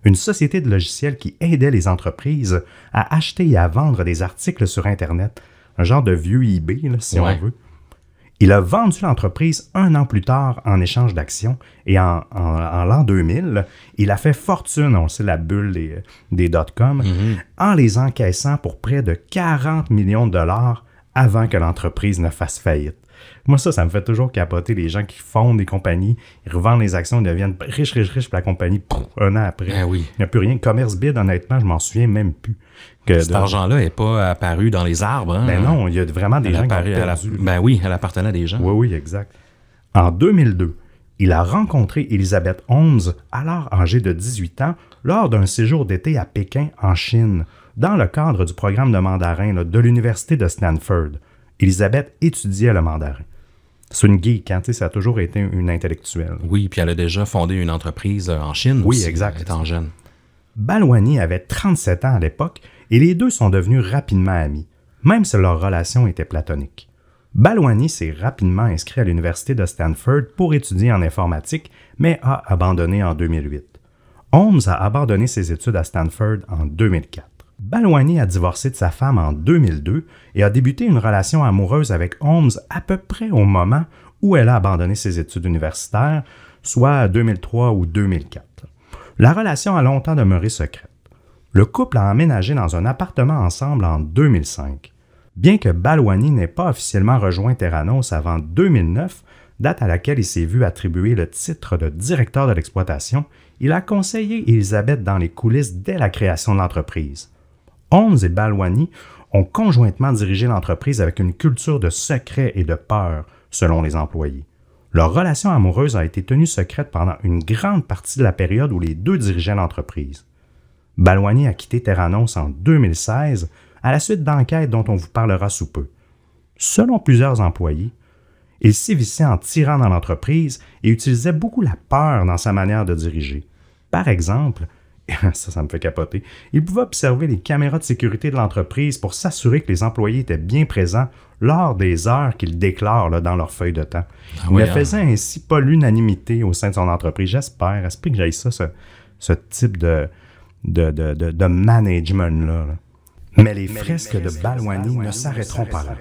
une société de logiciels qui aidait les entreprises à acheter et à vendre des articles sur Internet, un genre de vieux eBay, là, si on veut. Il a vendu l'entreprise 1 an plus tard en échange d'actions et en l'an 2000, il a fait fortune, on sait la bulle des dot-com, en les encaissant pour près de 40 millions de dollars avant que l'entreprise ne fasse faillite. Moi, ça me fait toujours capoter les gens qui fondent des compagnies, ils revendent les actions, ils deviennent riches, puis la compagnie, un an après, il n'y a plus rien. CommerceBid, honnêtement, je m'en souviens même plus. Cet argent-là n'est pas apparu dans les arbres. Hein? Ben non, il y a vraiment des gens qui ont perdu. Ben oui, elle appartenait à des gens. Oui, exact. En 2002, il a rencontré Elizabeth Holmes, alors âgée de 18 ans, lors d'un séjour d'été à Pékin, en Chine, dans le cadre du programme de mandarin de l'Université de Stanford. Elizabeth étudiait le mandarin. C'est une geek, hein, ça a toujours été une intellectuelle. Oui, puis elle a déjà fondé une entreprise en Chine. Oui, aussi, exact. Étant jeune. Balwani avait 37 ans à l'époque et les deux sont devenus rapidement amis, même si leur relation était platonique. Balwani s'est rapidement inscrit à l'Université de Stanford pour étudier en informatique, mais a abandonné en 2008. Holmes a abandonné ses études à Stanford en 2004. Balwani a divorcé de sa femme en 2002 et a débuté une relation amoureuse avec Holmes à peu près au moment où elle a abandonné ses études universitaires, soit 2003 ou 2004. La relation a longtemps demeuré secrète. Le couple a emménagé dans un appartement ensemble en 2005. Bien que Balwani n'ait pas officiellement rejoint Theranos avant 2009, date à laquelle il s'est vu attribuer le titre de directeur de l'exploitation, il a conseillé Elizabeth dans les coulisses dès la création de l'entreprise. Holmes et Balwani ont conjointement dirigé l'entreprise avec une culture de secret et de peur, selon les employés. Leur relation amoureuse a été tenue secrète pendant une grande partie de la période où les deux dirigeaient l'entreprise. Balwani a quitté Theranos en 2016 à la suite d'enquêtes dont on vous parlera sous peu. Selon plusieurs employés, il sévissait en tyran dans l'entreprise et utilisait beaucoup la peur dans sa manière de diriger. Par exemple, ça me fait capoter, il pouvait observer les caméras de sécurité de l'entreprise pour s'assurer que les employés étaient bien présents lors des heures qu'ils déclarent dans leur feuille de temps. Il ne faisait ainsi pas l'unanimité au sein de son entreprise. J'espère que j'aille ça, ce type de management-là. Mais les fresques de Balwani ne s'arrêteront pas là.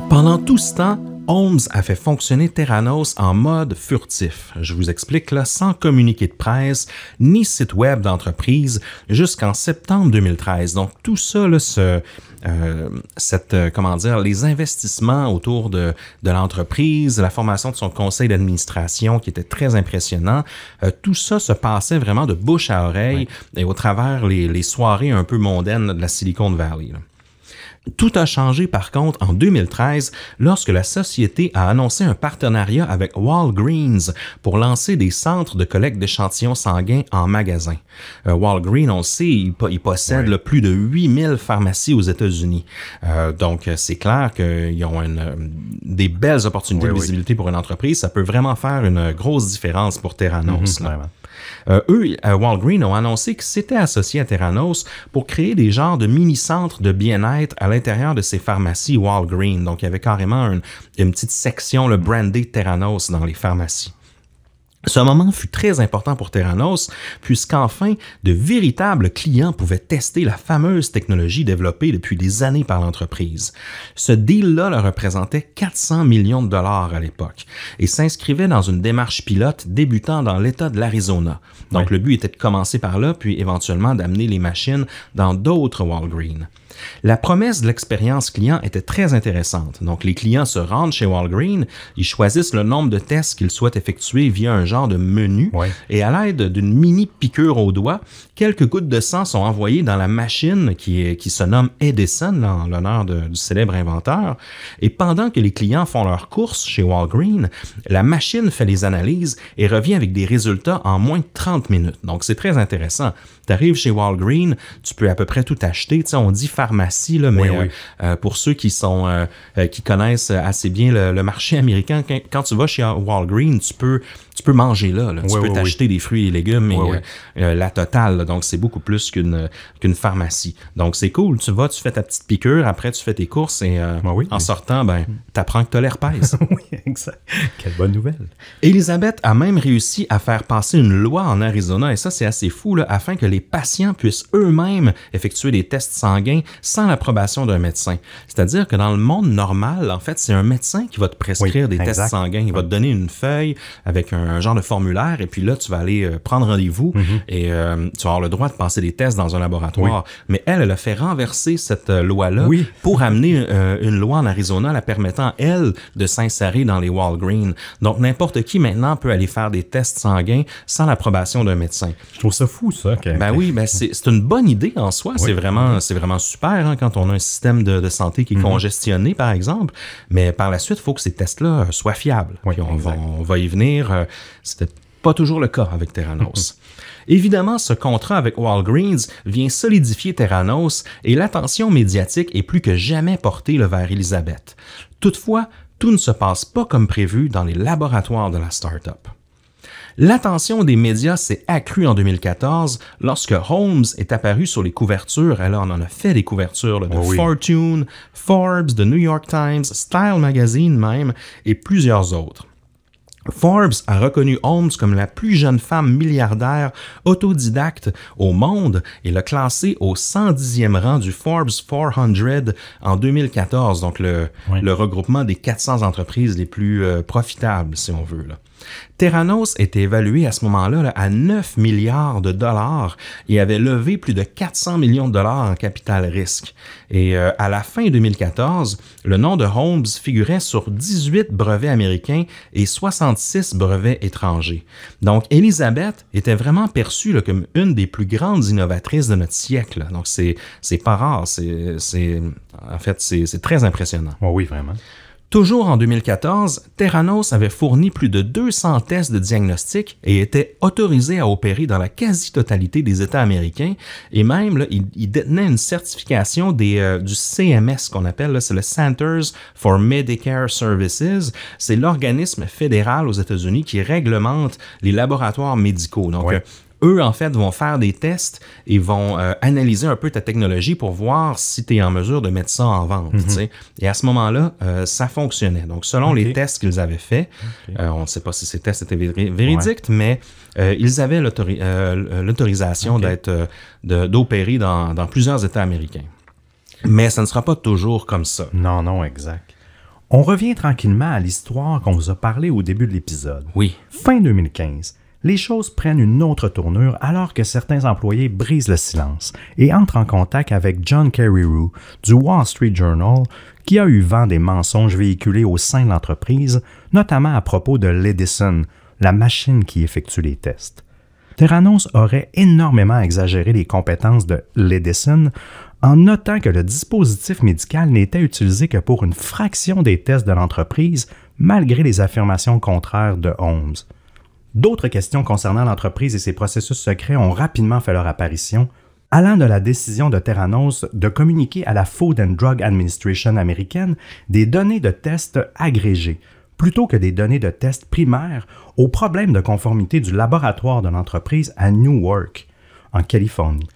Pendant tout ce temps, Holmes a fait fonctionner Theranos en mode furtif. Je vous explique là, sans communiqué de presse, ni site web d'entreprise, jusqu'en septembre 2013. Donc tout ça, là, les investissements autour de l'entreprise, la formation de son conseil d'administration qui était très impressionnant, tout ça se passait vraiment de bouche à oreille et au travers les soirées un peu mondaines de la Silicon Valley, là. Tout a changé par contre en 2013 lorsque la société a annoncé un partenariat avec Walgreens pour lancer des centres de collecte d'échantillons sanguins en magasin. Walgreens, on le sait, il possède là, plus de 8000 pharmacies aux États-Unis. Donc c'est clair qu'ils ont des belles opportunités de visibilité pour une entreprise. Ça peut vraiment faire une grosse différence pour Theranos. Walgreens ont annoncé qu'ils s'étaient associés à Theranos pour créer des genres de mini-centres de bien-être à l'intérieur de ces pharmacies Walgreens. Donc, il y avait carrément une petite section, le brandé Theranos dans les pharmacies. Ce moment fut très important pour Theranos, puisqu'enfin, de véritables clients pouvaient tester la fameuse technologie développée depuis des années par l'entreprise. Ce deal-là leur représentait 400 millions de dollars à l'époque et s'inscrivait dans une démarche pilote débutant dans l'État de l'Arizona. Donc, le but était de commencer par là, puis éventuellement d'amener les machines dans d'autres Walgreens. La promesse de l'expérience client était très intéressante. Donc, les clients se rendent chez Walgreens, ils choisissent le nombre de tests qu'ils souhaitent effectuer via un genre de menu et à l'aide d'une mini piqûre au doigt, quelques gouttes de sang sont envoyées dans la machine qui se nomme Edison, en l'honneur du célèbre inventeur. Et pendant que les clients font leurs courses chez Walgreens, la machine fait les analyses et revient avec des résultats en moins de 30 minutes. Donc, c'est très intéressant. Tu arrives chez Walgreens, tu peux à peu près tout acheter. Tu sais, on dit pharmacie, là, mais pour ceux qui connaissent assez bien le marché américain, quand tu vas chez Walgreens, tu peux manger là. Tu peux t'acheter des fruits et légumes et la totale. Là. Donc, c'est beaucoup plus qu'une pharmacie. Donc, c'est cool. Tu vas, tu fais ta petite piqûre, après, tu fais tes courses et en sortant, t'apprends que tu as l'herpès. Oui, exact. Quelle bonne nouvelle. Elizabeth a même réussi à faire passer une loi en Arizona, et ça, c'est assez fou, là, afin que les patients puissent eux-mêmes effectuer des tests sanguins sans l'approbation d'un médecin. C'est-à-dire que dans le monde normal, en fait, c'est un médecin qui va te prescrire des tests sanguins. Il va te donner une feuille avec un genre de formulaire et puis là, tu vas aller prendre rendez-vous et tu vas avoir le droit de passer des tests dans un laboratoire. Mais elle a fait renverser cette loi-là pour amener une loi en Arizona la permettant, elle, de s'insérer dans les Walgreens. Donc, n'importe qui maintenant peut aller faire des tests sanguins sans l'approbation d'un médecin. Je trouve ça fou, ça. C'est une bonne idée en soi. C'est vraiment super quand on a un système de santé qui est congestionné, par exemple. Mais par la suite, il faut que ces tests-là soient fiables. Puis on va y venir. C'était pas toujours le cas avec Theranos. Évidemment, ce contrat avec Walgreens vient solidifier Theranos et l'attention médiatique est plus que jamais portée vers Elizabeth. Toutefois, tout ne se passe pas comme prévu dans les laboratoires de la start-up. L'attention des médias s'est accrue en 2014 lorsque Holmes est apparu sur les couvertures. Alors, on en a fait des couvertures de Fortune, Forbes, de New York Times, Style Magazine même, et plusieurs autres. Forbes a reconnu Holmes comme la plus jeune femme milliardaire autodidacte au monde et l'a classé au 110e rang du Forbes 400 en 2014, donc le regroupement des 400 entreprises les plus profitables, si on veut, là. Theranos était évalué à ce moment-là à 9 milliards de dollars et avait levé plus de 400 millions de dollars en capital risque. Et à la fin 2014, le nom de Holmes figurait sur 18 brevets américains et 66 brevets étrangers. Donc, Elizabeth était vraiment perçue là, comme une des plus grandes innovatrices de notre siècle. Donc, c'est pas rare. En fait, c'est très impressionnant. Oh oui, vraiment. Toujours en 2014, Theranos avait fourni plus de 200 tests de diagnostic et était autorisé à opérer dans la quasi-totalité des États américains et même là, il détenait une certification du CMS qu'on appelle, là, c'est le Centers for Medicare Services. C'est l'organisme fédéral aux États-Unis qui réglemente les laboratoires médicaux. Donc, eux, en fait, vont faire des tests et vont analyser un peu ta technologie pour voir si tu es en mesure de mettre ça en vente. Mm-hmm. Et à ce moment-là, ça fonctionnait. Donc, selon les tests qu'ils avaient faits, on ne sait pas si ces tests étaient véridiques, mais ils avaient l'autorisation d'opérer dans plusieurs États américains. Mais ça ne sera pas toujours comme ça. Non, exact. On revient tranquillement à l'histoire qu'on vous a parlé au début de l'épisode. Oui. Fin 2015, les choses prennent une autre tournure alors que certains employés brisent le silence et entrent en contact avec John Carreyrou du Wall Street Journal qui a eu vent des mensonges véhiculés au sein de l'entreprise, notamment à propos de l'Edison, la machine qui effectue les tests. Theranos aurait énormément exagéré les compétences de l'Edison en notant que le dispositif médical n'était utilisé que pour une fraction des tests de l'entreprise, malgré les affirmations contraires de Holmes. D'autres questions concernant l'entreprise et ses processus secrets ont rapidement fait leur apparition, allant de la décision de Theranos de communiquer à la Food and Drug Administration américaine des données de tests agrégées, plutôt que des données de tests primaires, aux problèmes de conformité du laboratoire de l'entreprise à Newark, en Californie.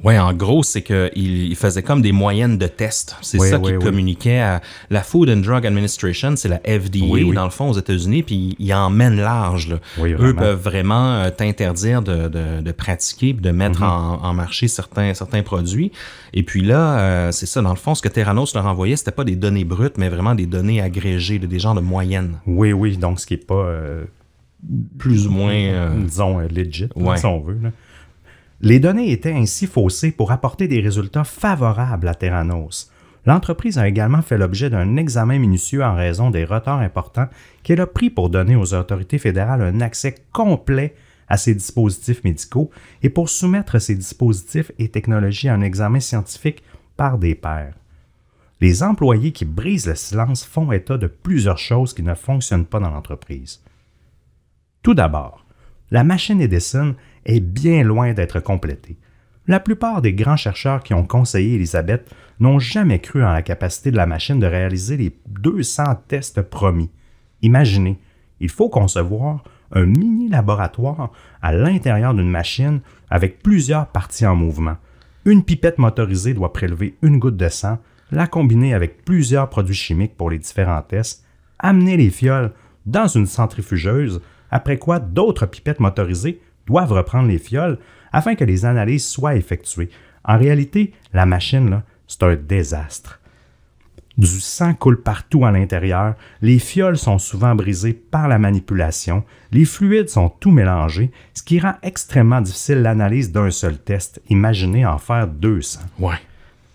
Oui, en gros, c'est qu'il faisait comme des moyennes de tests. C'est ça qu'il communiquait à la Food and Drug Administration, c'est la FDA, dans le fond, aux États-Unis, puis ils en mènent large. Là. Eux peuvent vraiment t'interdire de pratiquer, de mettre en marché certains produits. Et puis là, c'est ça, dans le fond, ce que Theranos leur envoyait, c'était pas des données brutes, mais vraiment des données agrégées, des genres de moyennes. Oui, donc ce qui n'est pas plus ou moins... disons, legit, si on veut, là. Les données étaient ainsi faussées pour apporter des résultats favorables à Theranos. L'entreprise a également fait l'objet d'un examen minutieux en raison des retards importants qu'elle a pris pour donner aux autorités fédérales un accès complet à ces dispositifs médicaux et pour soumettre ces dispositifs et technologies à un examen scientifique par des pairs. Les employés qui brisent le silence font état de plusieurs choses qui ne fonctionnent pas dans l'entreprise. Tout d'abord, la machine Edison est bien loin d'être complétée. La plupart des grands chercheurs qui ont conseillé Elizabeth n'ont jamais cru en la capacité de la machine de réaliser les 200 tests promis. Imaginez, il faut concevoir un mini-laboratoire à l'intérieur d'une machine avec plusieurs parties en mouvement. Une pipette motorisée doit prélever une goutte de sang, la combiner avec plusieurs produits chimiques pour les différents tests, amener les fioles dans une centrifugeuse, après quoi d'autres pipettes motorisées doivent reprendre les fioles afin que les analyses soient effectuées. En réalité, la machine, là, c'est un désastre. Du sang coule partout à l'intérieur, les fioles sont souvent brisées par la manipulation, les fluides sont tout mélangés, ce qui rend extrêmement difficile l'analyse d'un seul test. Imaginez en faire 200. Ouais.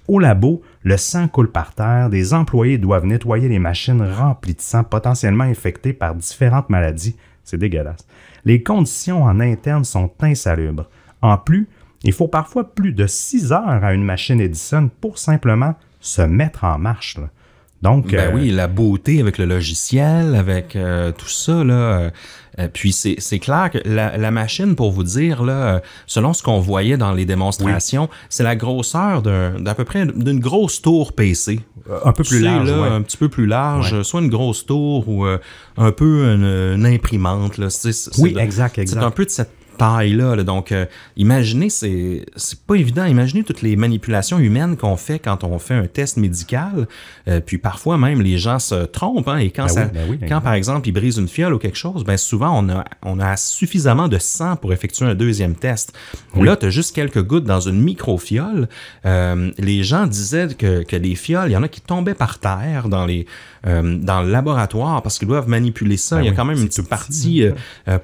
Au labo, le sang coule par terre, des employés doivent nettoyer les machines remplies de sang potentiellement infectées par différentes maladies. C'est dégueulasse. Les conditions en interne sont insalubres. En plus, il faut parfois plus de 6 heures à une machine Edison pour simplement se mettre en marche, là. Donc, oui, la beauté avec le logiciel, avec tout ça, là. Puis c'est clair que la machine, pour vous dire, là, selon ce qu'on voyait dans les démonstrations, c'est la grosseur d'à peu près d'une grosse tour PC. Un peu plus large, là, un petit peu plus large, soit une grosse tour ou un peu une imprimante. Là. Exact. C'est un peu de cette taille-là. Là. Donc, imaginez, c'est pas évident. Imaginez toutes les manipulations humaines qu'on fait quand on fait un test médical. Puis parfois même, les gens se trompent. Hein, et quand, quand par exemple, ils brisent une fiole ou quelque chose, ben souvent, on a suffisamment de sang pour effectuer un deuxième test. Là, tu as juste quelques gouttes dans une micro-fiole. Les gens disaient que les fioles, il y en a qui tombaient par terre dans le laboratoire parce qu'ils doivent manipuler ça. Il y a quand même une petite partie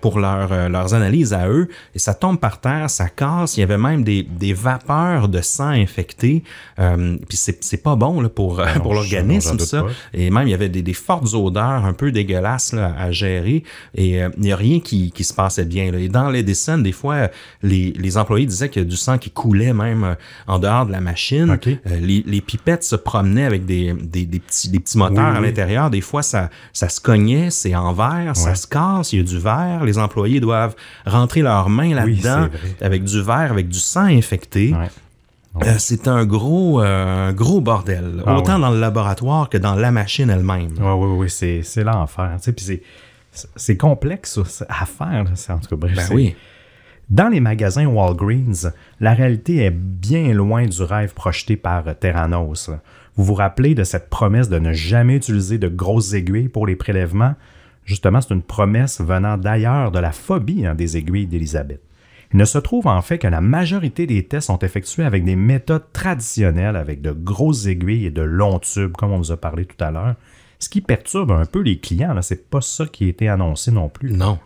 pour leurs analyses à eux. Et ça tombe par terre, ça casse. Il y avait même des vapeurs de sang infecté. Puis c'est pas bon là, pour l'organisme, ça. Et même, il y avait des fortes odeurs un peu dégueulasses là, à gérer. Et il n'y a rien qui se passait bien. Là. Et dans l'Edison, des fois, les employés disaient qu'il y a du sang qui coulait même en dehors de la machine. Okay. Les pipettes se promenaient avec des petits moteurs à l'intérieur. Des fois, ça se cognait, c'est en verre, ça se casse, il y a du verre. Les employés doivent rentrer leurs mains là-dedans avec du verre, avec du sang infecté. C'est un gros bordel, autant dans le laboratoire que dans la machine elle-même. Oui, c'est l'enfer. Tu sais, puis c'est complexe à faire. En tout cas, bref. Dans les magasins Walgreens, la réalité est bien loin du rêve projeté par Theranos. Vous vous rappelez de cette promesse de ne jamais utiliser de grosses aiguilles pour les prélèvements? Justement, c'est une promesse venant d'ailleurs de la phobie des aiguilles d'Elizabeth. Il ne se trouve en fait que la majorité des tests sont effectués avec des méthodes traditionnelles, avec de grosses aiguilles et de longs tubes, comme on vous a parlé tout à l'heure. Ce qui perturbe un peu les clients, c'est pas ça qui a été annoncé non plus. Non.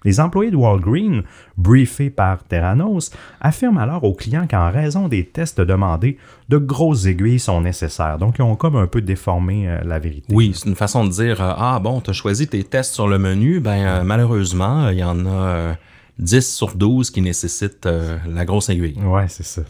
Les employés de Walgreens, briefés par Theranos, affirment alors aux clients qu'en raison des tests demandés, de grosses aiguilles sont nécessaires. Donc, ils ont comme un peu déformé la vérité. Oui, c'est une façon de dire tu as choisi tes tests sur le menu, malheureusement, il y en a 10 sur 12 qui nécessitent la grosse aiguille. Oui, c'est ça.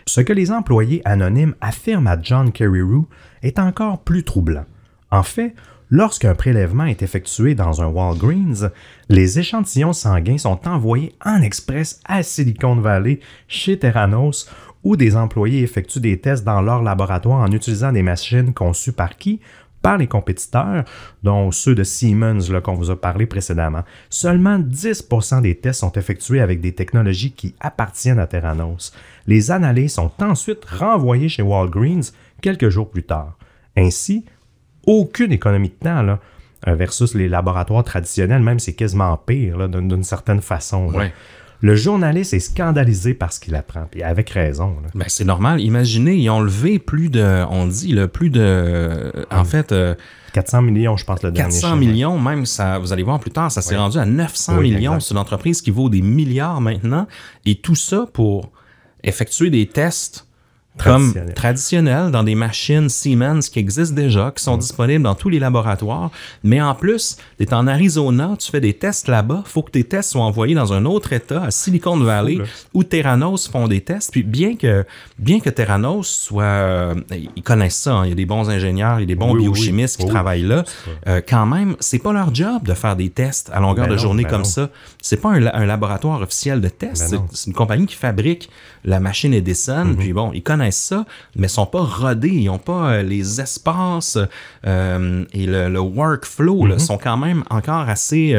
Ce que les employés anonymes affirment à John Carreyrou est encore plus troublant. En fait, lorsqu'un prélèvement est effectué dans un Walgreens, les échantillons sanguins sont envoyés en express à Silicon Valley chez Theranos où des employés effectuent des tests dans leur laboratoire en utilisant des machines conçues par qui? Par les compétiteurs, dont ceux de Siemens qu'on vous a parlé précédemment. Seulement 10% des tests sont effectués avec des technologies qui appartiennent à Theranos. Les analyses sont ensuite renvoyées chez Walgreens quelques jours plus tard. Ainsi, aucune économie de temps versus les laboratoires traditionnels, même c'est quasiment pire d'une certaine façon. Ouais. Le journaliste est scandalisé par ce qu'il apprend, puis avec raison. C'est normal. Imaginez, ils ont levé plus de 400 millions, je pense, le dernier 400 millions, même, ça, vous allez voir plus tard, ça s'est rendu à 900 millions. Exact. C'est une entreprise qui vaut des milliards maintenant. Et tout ça pour effectuer des tests traditionnels dans des machines Siemens qui existent déjà, qui sont disponibles dans tous les laboratoires. Mais en plus, tu es en Arizona, tu fais des tests là-bas, il faut que tes tests soient envoyés dans un autre État, à Silicon Valley, où Theranos font des tests. Puis bien que Theranos soit... ils connaissent ça, il y a des bons ingénieurs, il y a des bons biochimistes qui travaillent là. Quand même, c'est pas leur job de faire des tests à longueur de journée comme ça. C'est pas un laboratoire officiel de tests. C'est une compagnie qui fabrique la machine Edison, puis bon, ils connaissent ça, mais ils sont pas rodés, ils n'ont pas les espaces et le workflow sont quand même encore assez...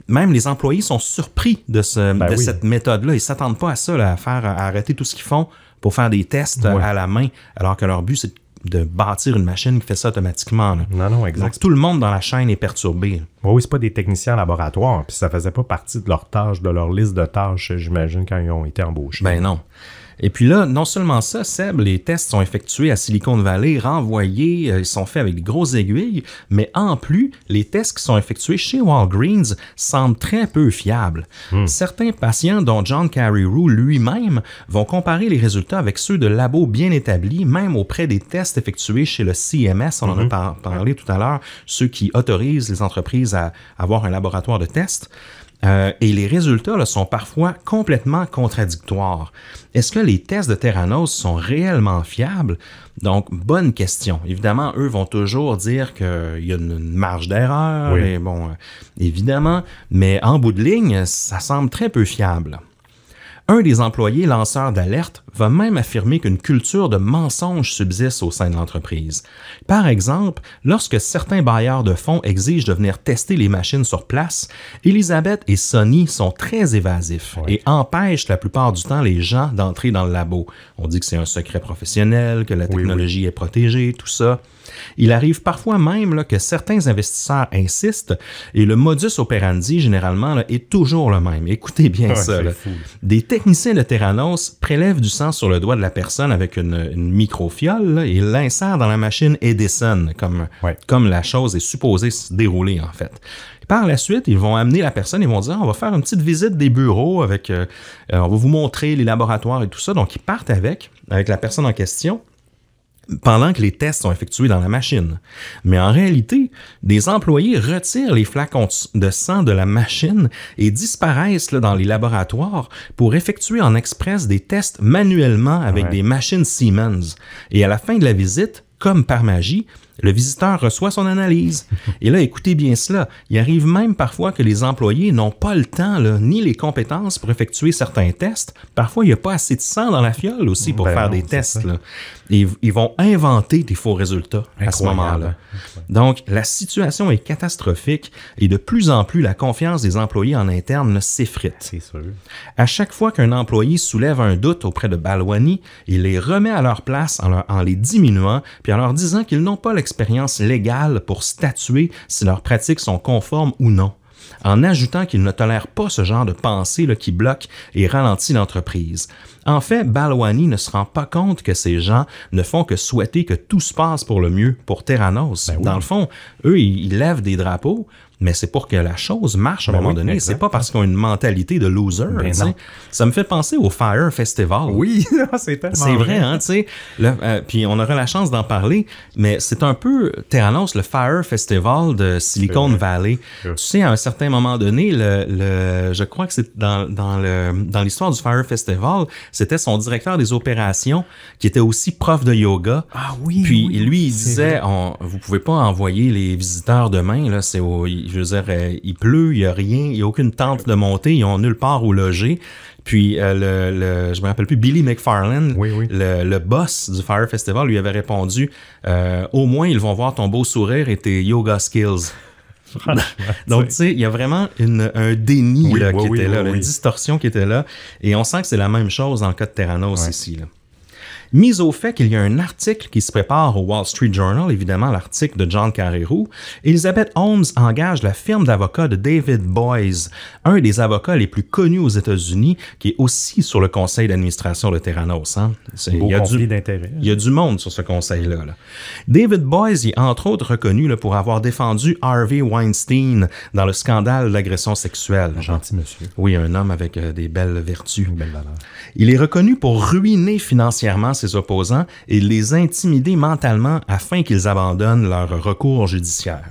même les employés sont surpris de cette méthode-là. Ils ne s'attendent pas à ça, à arrêter tout ce qu'ils font pour faire des tests à la main, alors que leur but, c'est de bâtir une machine qui fait ça automatiquement. Non, exact. Donc, tout le monde dans la chaîne est perturbé. Oui, c'est pas des techniciens en laboratoire, puis ça faisait pas partie de leur tâche, de leur liste de tâches, j'imagine, quand ils ont été embauchés. Ben non. Et puis là, non seulement ça, Seb, les tests sont effectués à Silicon Valley, renvoyés, ils sont faits avec des grosses aiguilles, mais en plus, les tests qui sont effectués chez Walgreens semblent très peu fiables. Certains patients, dont John Carreyrou lui-même, vont comparer les résultats avec ceux de labos bien établis, même auprès des tests effectués chez le CMS, on en a parlé tout à l'heure, ceux qui autorisent les entreprises à avoir un laboratoire de tests. Et les résultats sont parfois complètement contradictoires. Est-ce que les tests de Theranos sont réellement fiables? Donc, bonne question. Évidemment, eux vont toujours dire qu'il y a une marge d'erreur, et bon, évidemment, mais en bout de ligne, ça semble très peu fiable. Un des employés lanceurs d'alerte va même affirmer qu'une culture de mensonge subsiste au sein de l'entreprise. Par exemple, lorsque certains bailleurs de fonds exigent de venir tester les machines sur place, Elizabeth et Sonny sont très évasifs et empêchent la plupart du temps les gens d'entrer dans le labo. On dit que c'est un secret professionnel, que la technologie est protégée, tout ça. Il arrive parfois même que certains investisseurs insistent et le modus operandi, généralement, est toujours le même. Écoutez bien ça. Des techniciens de Theranos prélèvent du sang sur le doigt de la personne avec une microfiole et l'insèrent dans la machine Edison, comme la chose est supposée se dérouler, en fait. Par la suite, ils vont amener la personne et vont dire « On va faire une petite visite des bureaux, on va vous montrer les laboratoires et tout ça. » Donc, ils partent avec la personne en question, pendant que les tests sont effectués dans la machine. Mais en réalité, des employés retirent les flacons de sang de la machine et disparaissent dans les laboratoires pour effectuer en express des tests manuellement avec des machines Siemens. Et à la fin de la visite, comme par magie, le visiteur reçoit son analyse. Et là, écoutez bien cela, il arrive même parfois que les employés n'ont pas le temps ni les compétences pour effectuer certains tests. Parfois, il n'y a pas assez de sang dans la fiole aussi pour faire des tests. Et ils vont inventer des faux résultats à ce moment-là. Donc, la situation est catastrophique et de plus en plus, la confiance des employés en interne s'effrite. C'est sûr. À chaque fois qu'un employé soulève un doute auprès de Balwani, il les remet à leur place en les diminuant puis en leur disant qu'ils n'ont pas l'expérience légale pour statuer si leurs pratiques sont conformes ou non. en ajoutant qu'il ne tolère pas ce genre de pensée là, qui bloque et ralentit l'entreprise. En fait, Balwani ne se rend pas compte que ces gens ne font que souhaiter que tout se passe pour le mieux pour Theranos. Ben oui. Dans le fond, eux, ils lèvent des drapeaux, mais c'est pour que la chose marche à un moment donné. Exact. C'est pas parce qu'ils ont une mentalité de loser. Ben non. Ça me fait penser au Fire Festival. Oui, c'est tellement C'est vrai, hein, tu sais. Puis on aura la chance d'en parler, mais c'est un peu Theranos, le Fire Festival de Silicon Valley. Tu sais, à un certain moment donné, je crois que c'est dans l'histoire du Fire Festival, c'était son directeur des opérations qui était aussi prof de yoga. Ah oui. Puis oui, lui, il disait, vous pouvez pas envoyer les visiteurs demain, là, je veux dire, il pleut, il y a rien, il y a aucune tente de montée, ils ont nulle part où loger. Puis je me rappelle plus, Billy McFarland, Oui. le boss du Fire Festival, lui avait répondu, au moins ils vont voir ton beau sourire et tes yoga skills. Donc, tu sais, il y a vraiment un déni qui était là, une distorsion qui était là. Et on sent que c'est la même chose dans le cas de Theranos ici. Là. Mis au fait qu'il y a un article qui se prépare au Wall Street Journal, évidemment l'article de John Carreyrou, Elizabeth Holmes engage la firme d'avocats de David Boies, un des avocats les plus connus aux États-Unis, qui est aussi sur le conseil d'administration de Theranos. Hein. Beau conflit d'intérêt. Il y a du monde sur ce conseil-là. Là. David Boies est entre autres reconnu là, pour avoir défendu Harvey Weinstein dans le scandale d'agression sexuelle. Un gentil monsieur. Oui, un homme avec des belles vertus. Une belle valeur. Il est reconnu pour ruiner financièrement ses opposants et les intimider mentalement afin qu'ils abandonnent leur recours judiciaire.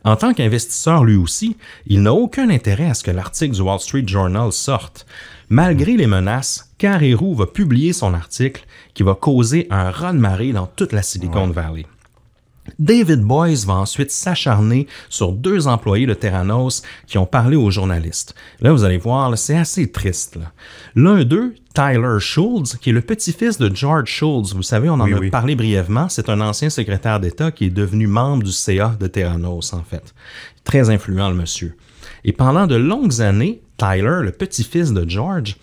En tant qu'investisseur lui aussi, il n'a aucun intérêt à ce que l'article du Wall Street Journal sorte. Malgré les menaces, Carreyrou va publier son article qui va causer un raz-de-marée dans toute la Silicon Valley. David Boies va ensuite s'acharner sur 2 employés de Theranos qui ont parlé aux journalistes. Là, vous allez voir, là, c'est assez triste. Là. L'un d'eux, Tyler Schultz, qui est le petit-fils de George Schultz. Vous savez, on en a parlé brièvement. C'est un ancien secrétaire d'État qui est devenu membre du CA de Theranos, en fait. Très influent, le monsieur. Et pendant de longues années, Tyler, le petit-fils de George,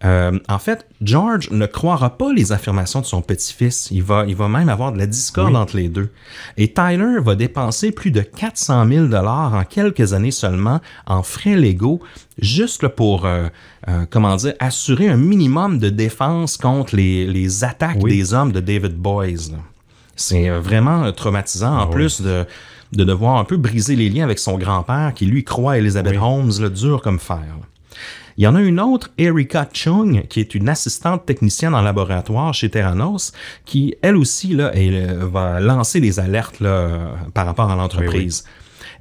en fait, George ne croira pas les affirmations de son petit-fils. Il va même avoir de la discorde entre les deux. Et Tyler va dépenser plus de 400 000 $ en quelques années seulement en frais légaux, juste pour, assurer un minimum de défense contre les attaques des hommes de David Boies. Là. C'est vraiment traumatisant, en plus de devoir un peu briser les liens avec son grand-père, qui lui croit Elizabeth Holmes, là, dur comme fer. Là. Il y en a une autre, Erica Chung, qui est une assistante technicienne en laboratoire chez Theranos, qui, elle aussi, là, va lancer des alertes là, par rapport à l'entreprise.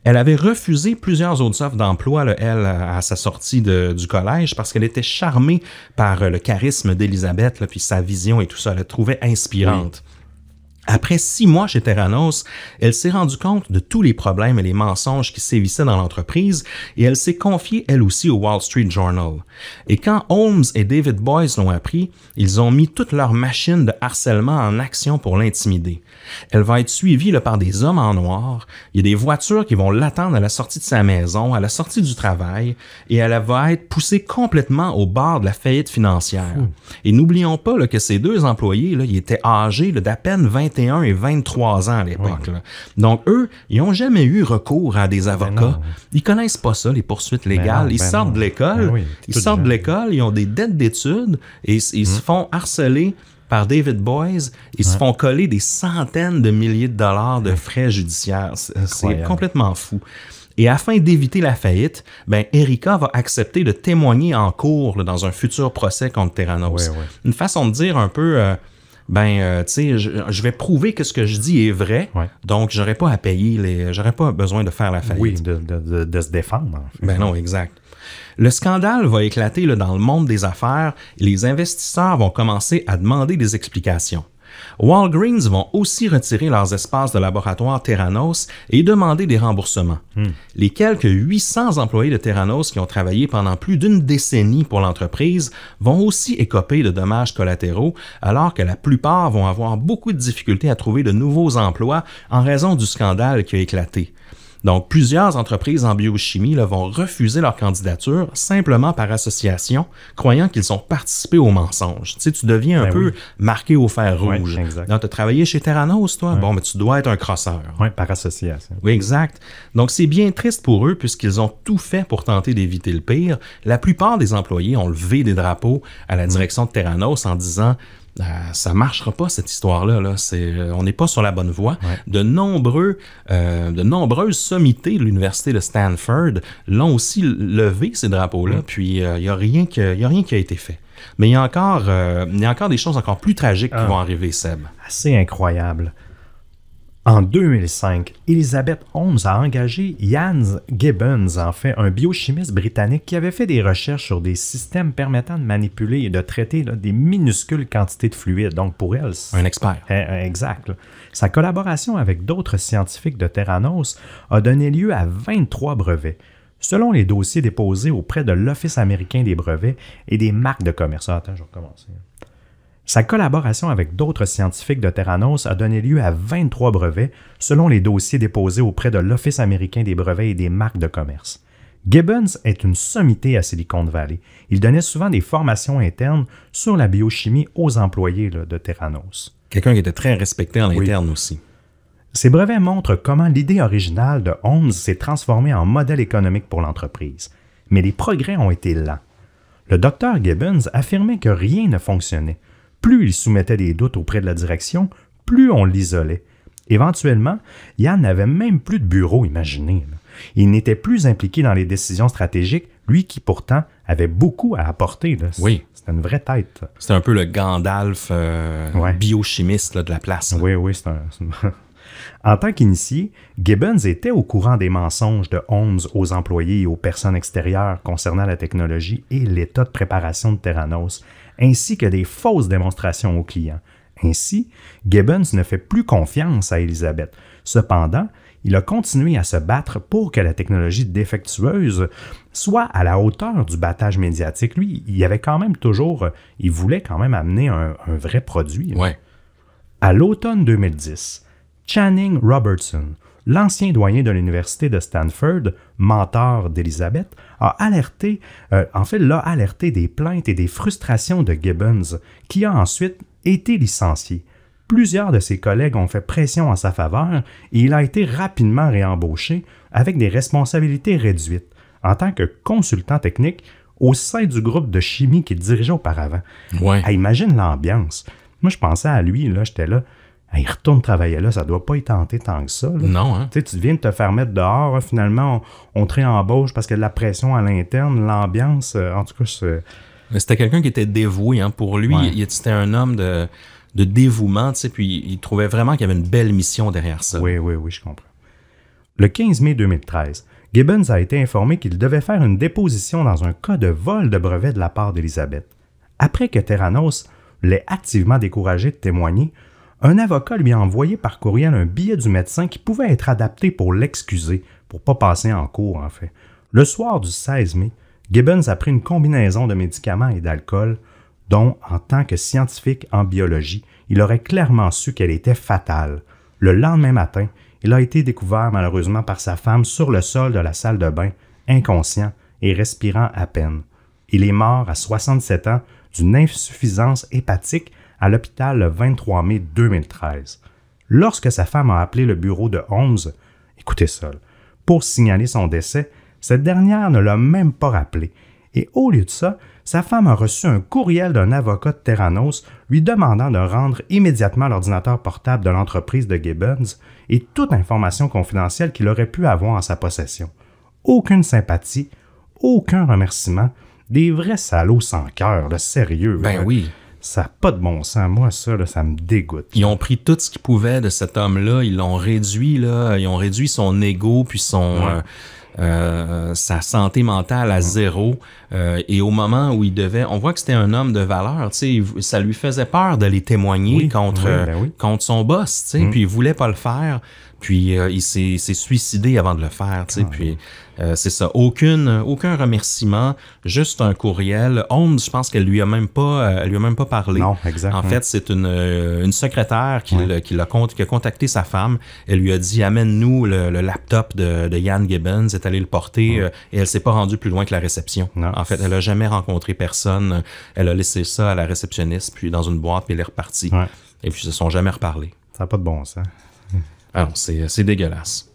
Elle avait refusé plusieurs autres offres d'emploi, là, elle, à sa sortie du collège, parce qu'elle était charmée par le charisme d'Elizabeth, là, puis sa vision et tout ça. Elle la trouvait inspirante. Après 6 mois chez Theranos, elle s'est rendue compte de tous les problèmes et les mensonges qui sévissaient dans l'entreprise et elle s'est confiée elle aussi au Wall Street Journal. Et quand Holmes et David Boies l'ont appris, ils ont mis toute leur machine de harcèlement en action pour l'intimider. Elle va être suivie là, par des hommes en noir, il y a des voitures qui vont l'attendre à la sortie de sa maison, à la sortie du travail, et elle va être poussée complètement au bord de la faillite financière. Et n'oublions pas là, que ces 2 employés, là, ils étaient âgés là, d'à peine 21 et 23 ans à l'époque. Là. Donc, eux, ils n'ont jamais eu recours à des avocats. Ils connaissent pas ça, les poursuites légales. Ils sortent de l'école. Ils sortent de l'école, ils ont des dettes d'études et ils se font harceler par David Boies. Ils se font coller des centaines de milliers de dollars de frais judiciaires. C'est complètement fou. Et afin d'éviter la faillite, Erica va accepter de témoigner en cours là, dans un futur procès contre Theranos. Une façon de dire un peu... tu sais, je vais prouver que ce que je dis est vrai, donc j'aurais pas à payer, j'aurais pas besoin de faire la faillite. Oui, de se défendre. En fait. Non, exact. Le scandale va éclater là, dans le monde des affaires et les investisseurs vont commencer à demander des explications. Walgreens vont aussi retirer leurs espaces de laboratoire Theranos et demander des remboursements. Les quelques 800 employés de Theranos qui ont travaillé pendant plus d'1 décennie pour l'entreprise vont aussi écoper de dommages collatéraux, alors que la plupart vont avoir beaucoup de difficultés à trouver de nouveaux emplois en raison du scandale qui a éclaté. Donc, plusieurs entreprises en biochimie là, vont refuser leur candidature simplement par association, croyant qu'ils ont participé au mensonge. Tu sais, tu deviens un peu marqué au fer rouge. Exact. Donc, tu as travaillé chez Theranos, toi? Bon, mais tu dois être un crosseur. Oui, par association. Oui, exact. Donc, c'est bien triste pour eux puisqu'ils ont tout fait pour tenter d'éviter le pire. La plupart des employés ont levé des drapeaux à la direction de Theranos en disant ça marchera pas cette histoire-là. Là. On n'est pas sur la bonne voie. Ouais. De nombreuses sommités de l'université de Stanford l'ont aussi levé ces drapeaux-là. Puis il n'y a rien qui a été fait. Mais il y a encore des choses encore plus tragiques qui vont arriver, Seb. Assez incroyable. En 2005, Elizabeth Holmes a engagé Ian Gibbons, en fait, un biochimiste britannique qui avait fait des recherches sur des systèmes permettant de manipuler et de traiter des minuscules quantités de fluide. Donc, pour elle... Un expert. Exact. Là. Sa collaboration avec d'autres scientifiques de Theranos a donné lieu à 23 brevets, selon les dossiers déposés auprès de l'Office américain des brevets et des marques de commerce. Attends, je vais recommencer. Sa collaboration avec d'autres scientifiques de Theranos a donné lieu à 23 brevets, selon les dossiers déposés auprès de l'Office américain des brevets et des marques de commerce. Gibbons est une sommité à Silicon Valley. Il donnait souvent des formations internes sur la biochimie aux employés de Theranos. Quelqu'un qui était très respecté en interne aussi. Ces brevets montrent comment l'idée originale de Holmes s'est transformée en modèle économique pour l'entreprise. Mais les progrès ont été lents. Le docteur Gibbons affirmait que rien ne fonctionnait. Plus il soumettait des doutes auprès de la direction, plus on l'isolait. Éventuellement, Yann n'avait même plus de bureau, imaginez. Il n'était plus impliqué dans les décisions stratégiques, lui qui pourtant avait beaucoup à apporter. Là. Oui. C'était une vraie tête. C'était un peu le Gandalf biochimiste là, de la place. Là. Oui, c'est un... En tant qu'initié, Gibbons était au courant des mensonges de Holmes aux employés et aux personnes extérieures concernant la technologie et l'état de préparation de Theranos, ainsi que des fausses démonstrations aux clients. Ainsi, Gibbons ne fait plus confiance à Elizabeth. Cependant, il a continué à se battre pour que la technologie défectueuse soit à la hauteur du battage médiatique. Lui, il voulait quand même amener un vrai produit. Ouais. À l'automne 2010, Channing Robertson, l'ancien doyen de l'université de Stanford, mentor d'Elizabeth, l'a alerté des plaintes et des frustrations de Gibbons, qui a ensuite été licencié. Plusieurs de ses collègues ont fait pression en sa faveur et il a été rapidement réembauché avec des responsabilités réduites en tant que consultant technique au sein du groupe de chimie qu'il dirigeait auparavant. Ouais. Imagine l'ambiance. Moi, je pensais à lui, là, j'étais là. Il retourne travailler là, ça doit pas y tenter tant que ça. Là. Non, hein? Tu viens de te faire mettre dehors, hein, finalement, on te réembauche parce qu'il y a de la pression à l'interne, l'ambiance, en tout cas, c'est... Mais c'était quelqu'un qui était dévoué. Hein. Pour lui, c'était un homme de dévouement, puis il trouvait vraiment qu'il y avait une belle mission derrière ça. Oui, je comprends. Le 15 mai 2013, Gibbons a été informé qu'il devait faire une déposition dans un cas de vol de brevet de la part d'Elizabeth. Après que Theranos l'ait activement découragé de témoigner, un avocat lui a envoyé par courriel un billet du médecin qui pouvait être adapté pour l'excuser, pour ne pas passer en cours en fait. Le soir du 16 mai, Gibbons a pris une combinaison de médicaments et d'alcool dont, en tant que scientifique en biologie, il aurait clairement su qu'elle était fatale. Le lendemain matin, il a été découvert malheureusement par sa femme sur le sol de la salle de bain, inconscient et respirant à peine. Il est mort à 67 ans d'une insuffisance hépatique à l'hôpital le 23 mai 2013. Lorsque sa femme a appelé le bureau de Holmes, écoutez ça, pour signaler son décès, cette dernière ne l'a même pas rappelé. Et au lieu de ça, sa femme a reçu un courriel d'un avocat de Theranos lui demandant de rendre immédiatement l'ordinateur portable de l'entreprise de Gibbons et toute information confidentielle qu'il aurait pu avoir en sa possession. Aucune sympathie, aucun remerciement, des vrais salauds sans cœur, sérieux. Ben oui. Ça n'a pas de bon sens. Moi, ça me dégoûte. Ils ont pris tout ce qu'ils pouvaient de cet homme-là, ils l'ont réduit, ils ont réduit son ego puis sa santé mentale à zéro. Et au moment où il devait... On voit que c'était un homme de valeur, tu sais, ça lui faisait peur d'aller témoigner contre son boss, tu sais, puis il voulait pas le faire Puis il s'est suicidé avant de le faire, tu sais. Puis c'est ça, aucun remerciement, juste un courriel. Holmes, je pense qu'elle lui a même pas parlé. Non, exact. En fait, c'est une secrétaire qui a contacté sa femme. Elle lui a dit, amène-nous le laptop de Ian Gibbons, est allé le porter, et elle s'est pas rendue plus loin que la réception. Non. En fait, elle a jamais rencontré personne. Elle a laissé ça à la réceptionniste, puis dans une boîte, puis elle est repartie. Ouais. Et puis ils se sont jamais reparlé. Ça n'a pas de bon sens. Ah non, c'est dégueulasse.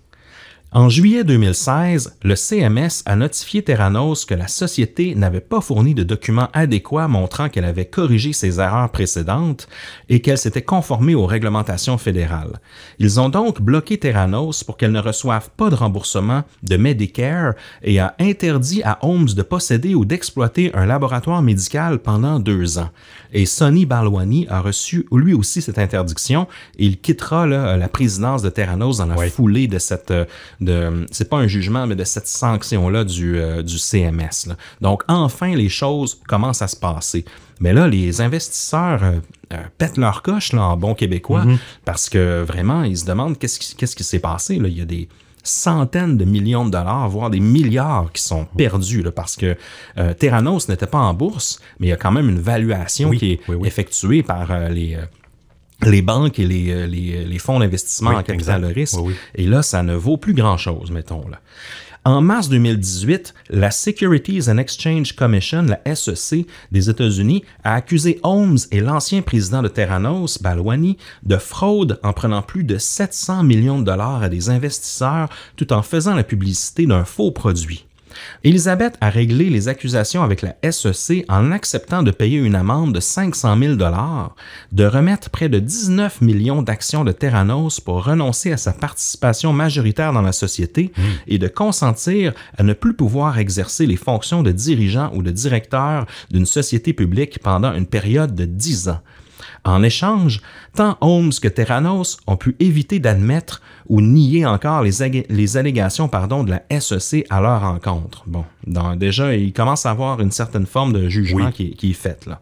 En juillet 2016, le CMS a notifié Theranos que la société n'avait pas fourni de documents adéquats montrant qu'elle avait corrigé ses erreurs précédentes et qu'elle s'était conformée aux réglementations fédérales. Ils ont donc bloqué Theranos pour qu'elle ne reçoive pas de remboursement de Medicare et a interdit à Holmes de posséder ou d'exploiter un laboratoire médical pendant 2 ans. Et Sonny Balwani a reçu lui aussi cette interdiction et il quittera la présidence de Theranos dans la foulée de cette... c'est pas un jugement, mais de cette sanction-là du CMS. Là. Donc, enfin, les choses commencent à se passer. Mais là, les investisseurs pètent leur coche là, en bon québécois parce que vraiment, ils se demandent qu'est-ce qui s'est passé. Là. Il y a des centaines de millions de dollars, voire des milliards qui sont perdus là, parce que Theranos n'était pas en bourse, mais il y a quand même une valuation qui est effectuée par les banques et les fonds d'investissement en capital de risque. Et là, ça ne vaut plus grand-chose, mettons. Là. En mars 2018, la Securities and Exchange Commission, la SEC des États-Unis, a accusé Holmes et l'ancien président de Theranos, Balwani, de fraude en prenant plus de 700 millions de dollars à des investisseurs tout en faisant la publicité d'un faux produit. Elizabeth a réglé les accusations avec la SEC en acceptant de payer une amende de 500 000 $, de remettre près de 19 millions d'actions de Theranos pour renoncer à sa participation majoritaire dans la société et de consentir à ne plus pouvoir exercer les fonctions de dirigeant ou de directeur d'une société publique pendant une période de 10 ans. En échange, tant Holmes que Theranos ont pu éviter d'admettre ou nier encore les allégations de la SEC à leur encontre. Bon, déjà, il commence à avoir une certaine forme de jugement qui est faite là.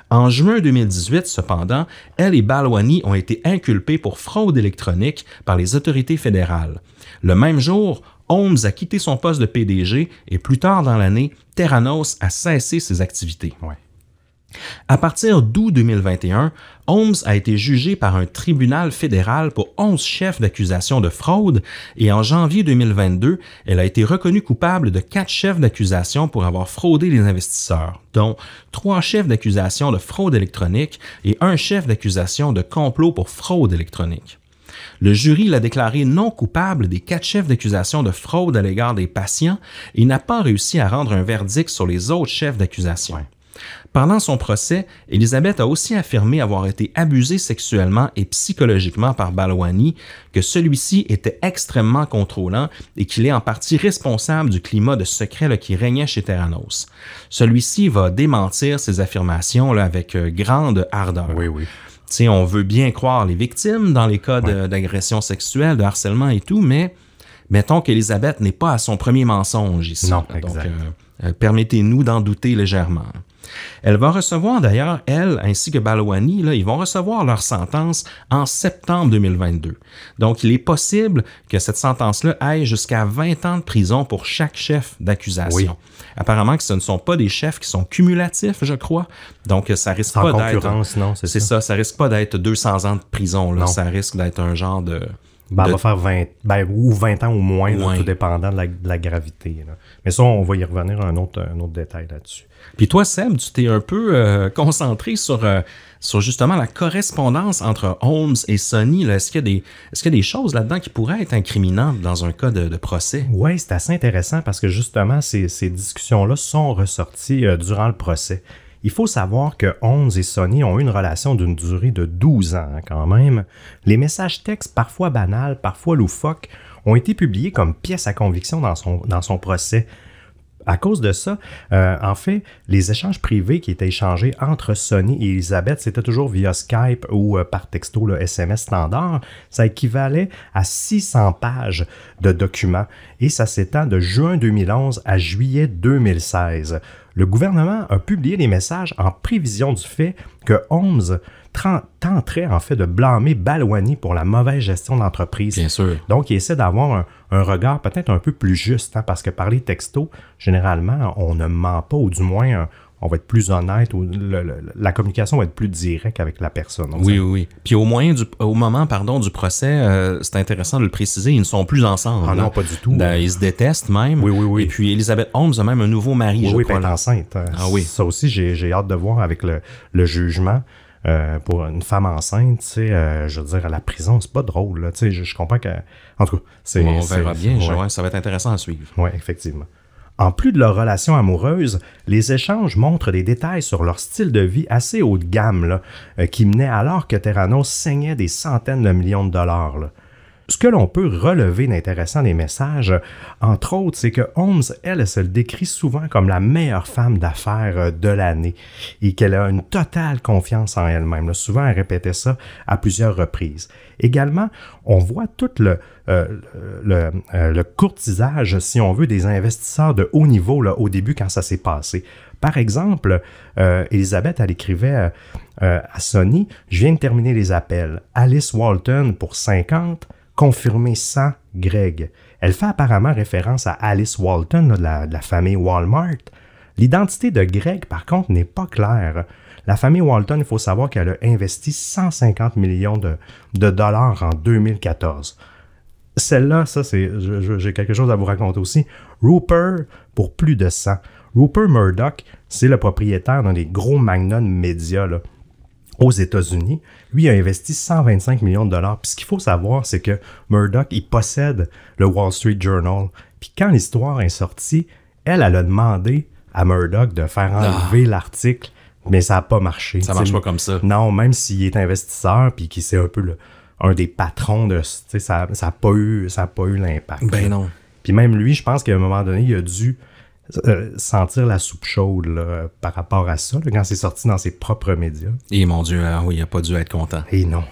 En juin 2018, cependant, elle et Balwani ont été inculpés pour fraude électronique par les autorités fédérales. Le même jour, Holmes a quitté son poste de PDG et plus tard dans l'année, Theranos a cessé ses activités. À partir d'août 2021, Holmes a été jugé par un tribunal fédéral pour 11 chefs d'accusation de fraude et en janvier 2022, elle a été reconnue coupable de 4 chefs d'accusation pour avoir fraudé les investisseurs, dont 3 chefs d'accusation de fraude électronique et 1 chef d'accusation de complot pour fraude électronique. Le jury l'a déclaré non coupable des 4 chefs d'accusation de fraude à l'égard des patients et n'a pas réussi à rendre un verdict sur les autres chefs d'accusation. Pendant son procès, Elizabeth a aussi affirmé avoir été abusée sexuellement et psychologiquement par Balwani, que celui-ci était extrêmement contrôlant et qu'il est en partie responsable du climat de secret qui régnait chez Theranos. Celui-ci va démentir ces affirmations avec grande ardeur. T'sais, on veut bien croire les victimes dans les cas d'agression sexuelle, de harcèlement et tout, mais mettons qu'Elizabeth n'est pas à son premier mensonge ici. Non, exact. Donc, permettez-nous d'en douter légèrement. Elle va recevoir d'ailleurs, elle ainsi que Balwani, ils vont recevoir leur sentence en septembre 2022. Donc, il est possible que cette sentence-là aille jusqu'à 20 ans de prison pour chaque chef d'accusation. Apparemment que ce ne sont pas des chefs qui sont cumulatifs, je crois. Donc, ça risque pas d'être... non, c'est ça. Ça risque pas d'être 200 ans de prison. Là. Ça risque d'être un genre de... Elle va faire 20 ans ou moins, là, tout dépendant de la gravité. Là. Mais ça, on va y revenir un autre détail là-dessus. Puis toi, Seb, tu t'es un peu concentré sur justement la correspondance entre Holmes et Sonny. Là. Est-ce qu'il y a des choses là-dedans qui pourraient être incriminantes dans un cas de procès? Oui, c'est assez intéressant parce que justement, ces discussions-là sont ressorties durant le procès. Il faut savoir que Holmes et Sonny ont eu une relation d'une durée de 12 ans quand même. Les messages textes, parfois banals, parfois loufoques, ont été publiés comme pièces à conviction dans son procès. À cause de ça, en fait, les échanges privés qui étaient échangés entre Sonny et Elizabeth, c'était toujours via Skype ou par texto, le SMS standard. Ça équivalait à 600 pages de documents et ça s'étend de juin 2011 à juillet 2016. le gouvernement a publié des messages en prévision du fait que Holmes tenterait en fait de blâmer Balwani pour la mauvaise gestion de l'entreprise. Bien sûr. Donc, il essaie d'avoir un regard peut-être un peu plus juste, hein, parce que par les textos, généralement, on ne ment pas, ou du moins, on va être plus honnête, ou la communication va être plus directe avec la personne. Oui. Puis au moment du procès, c'est intéressant de le préciser, ils ne sont plus ensemble. Ah non, pas du tout. Ils se détestent même. Oui. Et puis Elizabeth Holmes a même un nouveau mari, je crois. Elle est enceinte. Ah oui. Ça aussi, j'ai hâte de voir avec le jugement. Pour une femme enceinte, tu sais, je veux dire, à la prison, c'est pas drôle. Là, tu sais, je comprends que... En tout cas, on verra bien. Ça va être intéressant à suivre. Oui, effectivement. En plus de leur relation amoureuse, les échanges montrent des détails sur leur style de vie assez haut de gamme, là, qui menait alors que Theranos saignait des centaines de millions de dollars. Là. Ce que l'on peut relever d'intéressant des messages, entre autres, c'est que Holmes, elle se le décrit souvent comme la meilleure femme d'affaires de l'année et qu'elle a une totale confiance en elle-même. Là, souvent, elle répétait ça à plusieurs reprises. Également, on voit tout le courtisage, si on veut, des investisseurs de haut niveau là, au début quand ça s'est passé. Par exemple, Elizabeth, elle écrivait à Sony, « Je viens de terminer les appels. Alice Walton pour 50, confirmé 100, Greg. » Elle fait apparemment référence à Alice Walton, là, de la famille Walmart. L'identité de Greg, par contre, n'est pas claire. La famille Walton, il faut savoir qu'elle a investi 150 millions de dollars en 2014. Celle-là, ça, j'ai quelque chose à vous raconter aussi. Rupert, pour plus de 100. Rupert Murdoch, c'est le propriétaire d'un des gros magnats médias là, aux États-Unis. Lui a investi 125 millions de dollars. Puis ce qu'il faut savoir, c'est que Murdoch, il possède le Wall Street Journal. Puis quand l'histoire est sortie, elle a demandé à Murdoch de faire enlever l'article, mais ça n'a pas marché. Ça marche pas comme ça. Non, même s'il est investisseur, puis qu'il c'est un peu un des patrons de... Ça n'a pas eu l'impact. Ben non. Puis même lui, je pense qu'à un moment donné, il a dû sentir la soupe chaude là, par rapport à ça, là, quand c'est sorti dans ses propres médias. Et mon Dieu, oui, il n'a pas dû être content. Et non.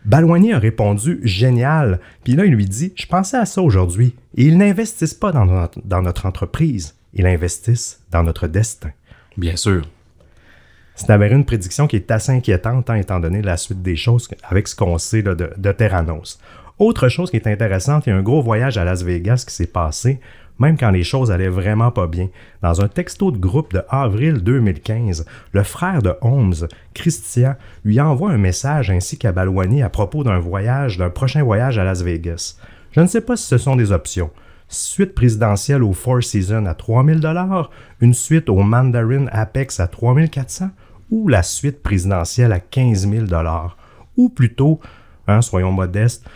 Balwani a répondu « Génial ». Puis là, il lui dit « Je pensais à ça aujourd'hui. » Et ils n'investissent pas dans notre entreprise. Ils investissent dans notre destin. Bien sûr. C'est d'ailleurs une prédiction qui est assez inquiétante, hein, étant donné la suite des choses avec ce qu'on sait là, de Theranos. Autre chose qui est intéressante, il y a un gros voyage à Las Vegas qui s'est passé, même quand les choses allaient vraiment pas bien. Dans un texto de groupe de avril 2015, le frère de Holmes, Christian, lui envoie un message ainsi qu'à Balwani à propos d'un prochain voyage à Las Vegas. Je ne sais pas si ce sont des options. Suite présidentielle au Four Seasons à 3 000 $, une suite au Mandarin Apex à 3 400 ou la suite présidentielle à 15 000 $. Ou plutôt, soyons modestes,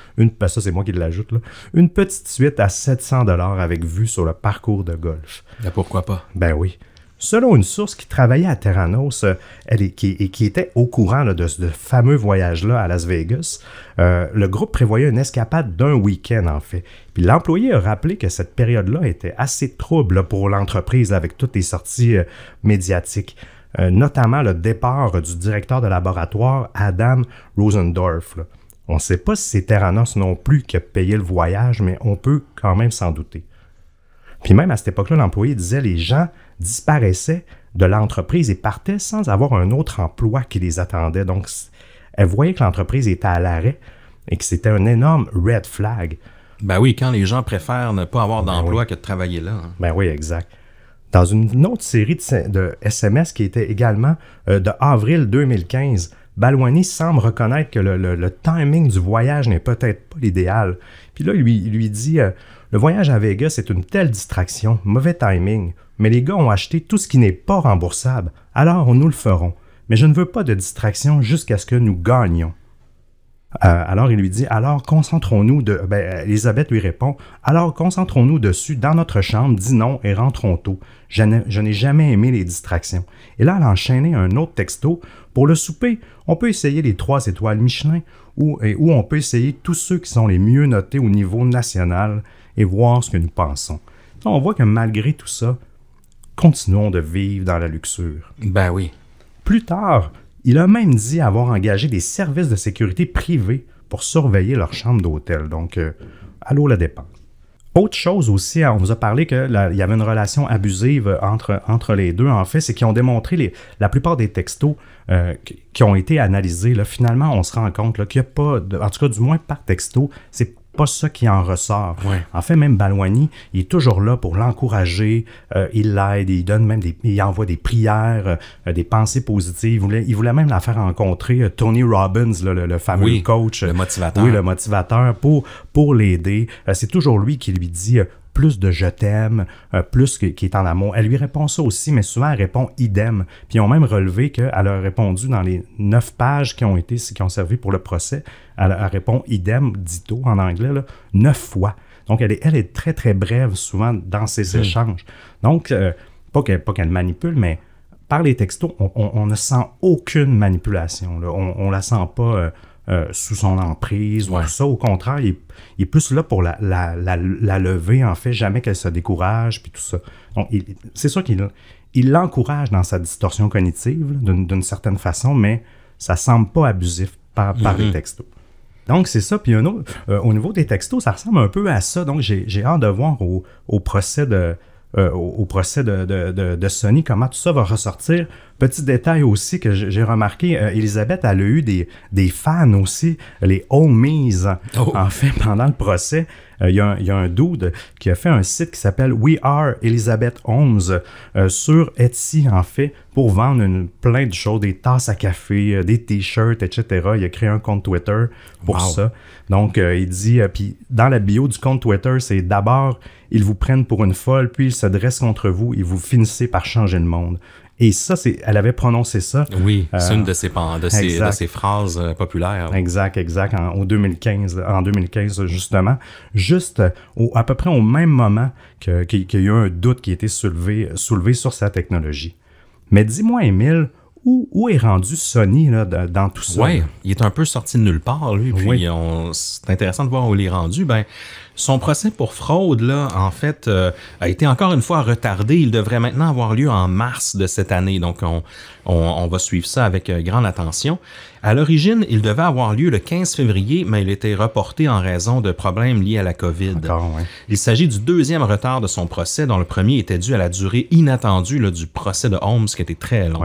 ça c'est moi qui l'ajoute, là, une petite suite à 700 $ avec vue sur le parcours de golf. Ben pourquoi pas? Ben oui. Selon une source qui travaillait à Theranos qui était au courant là, de ce fameux voyage-là à Las Vegas, le groupe prévoyait une escapade d'un week-end en fait. Puis l'employé a rappelé que cette période-là était assez trouble là, pour l'entreprise là, avec toutes les sorties médiatiques. Notamment le départ du directeur de laboratoire Adam Rosendorf. Là. On ne sait pas si c'est Theranos non plus qui a payé le voyage, mais on peut quand même s'en douter. Puis même à cette époque-là, l'employé disait les gens disparaissaient de l'entreprise et partaient sans avoir un autre emploi qui les attendait. Donc, elle voyait que l'entreprise était à l'arrêt et que c'était un énorme red flag. Ben oui, quand les gens préfèrent ne pas avoir d'emploi que de travailler là. Hein. Ben oui, exact. Dans une autre série de SMS qui était également de avril 2015, Balwani semble reconnaître que le timing du voyage n'est peut-être pas l'idéal. Puis là, il lui dit le voyage à Vegas est une telle distraction, mauvais timing, mais les gars ont acheté tout ce qui n'est pas remboursable, alors nous le ferons. Mais je ne veux pas de distraction jusqu'à ce que nous gagnions. Alors il lui dit, alors concentrons-nous Elisabeth lui répond, alors concentrons-nous dessus dans notre chambre, dis non et rentrons tôt. Je n'ai jamais aimé les distractions. Et là, elle a enchaîné un autre texto. Pour le souper, on peut essayer les 3 étoiles Michelin ou on peut essayer tous ceux qui sont les mieux notés au niveau national et voir ce que nous pensons. On voit que malgré tout ça, continuons de vivre dans la luxure. Ben oui. Plus tard, il a même dit avoir engagé des services de sécurité privés pour surveiller leur chambre d'hôtel. Donc, allô la dépense. Autre chose aussi, on vous a parlé qu'il y avait une relation abusive entre les deux, en fait, c'est qu'ils ont démontré la plupart des textos qui ont été analysés. Là, finalement, on se rend compte là, qu'il n'y a pas, en tout cas du moins par texto, c'est pas ça qui en ressort. Ouais. En fait, même Balwani, il est toujours là pour l'encourager, il l'aide, il donne même il envoie des prières, des pensées positives. Il voulait même la faire rencontrer Tony Robbins, là, le fameux coach. Le motivateur. Oui, le motivateur pour l'aider. C'est toujours lui qui lui dit plus de « je t'aime », plus qui est en amour. Elle lui répond ça aussi, mais souvent elle répond « idem ». Puis ils ont même relevé qu'elle a répondu dans les 9 pages qui ont servi pour le procès, elle répond « idem », ditto en anglais, là, 9 fois. Donc elle est très très brève souvent dans ses échanges. Donc, pas qu'elle manipule, mais par les textos, on ne sent aucune manipulation. Là. On la sent pas... sous son emprise ou tout ça. Au contraire, il est plus là pour la lever, en fait, jamais qu'elle se décourage, puis tout ça. Donc, c'est sûr qu'il l'encourage dans sa distorsion cognitive, là, d'une certaine façon, mais ça semble pas abusif par les textos. Donc, c'est ça. Puis un autre, au niveau des textos, ça ressemble un peu à ça. Donc, j'ai hâte de voir au procès de Sony, comment tout ça va ressortir. Petit détail aussi que j'ai remarqué, Elisabeth, elle a eu des fans aussi, les homies, en fait, pendant le procès. Il y a un dude qui a fait un site qui s'appelle We Are Elizabeth Holmes sur Etsy, en fait, pour vendre plein de choses, des tasses à café, des t-shirts, etc. Il a créé un compte Twitter pour ça. Donc, il dit, puis dans la bio du compte Twitter, c'est d'abord, ils vous prennent pour une folle, puis ils se dressent contre vous et vous finissez par changer le monde. Et ça, elle avait prononcé ça. Oui, c'est une de ses phrases populaires. Exact, en 2015, justement. Juste à peu près au même moment qu'il y a eu un doute qui a été soulevé sur sa technologie. Mais dis-moi, Émile, où est rendu Sony là, dans tout ça? Oui, il est un peu sorti de nulle part, lui. Puis c'est intéressant de voir où il est rendu. Son procès pour fraude, là, en fait, a été encore une fois retardé. Il devrait maintenant avoir lieu en mars de cette année. Donc, on va suivre ça avec grande attention. À l'origine, il devait avoir lieu le 15 février, mais il était reporté en raison de problèmes liés à la COVID. Il s'agit du deuxième retard de son procès, dont le premier était dû à la durée inattendue là, du procès de Holmes, qui était très long.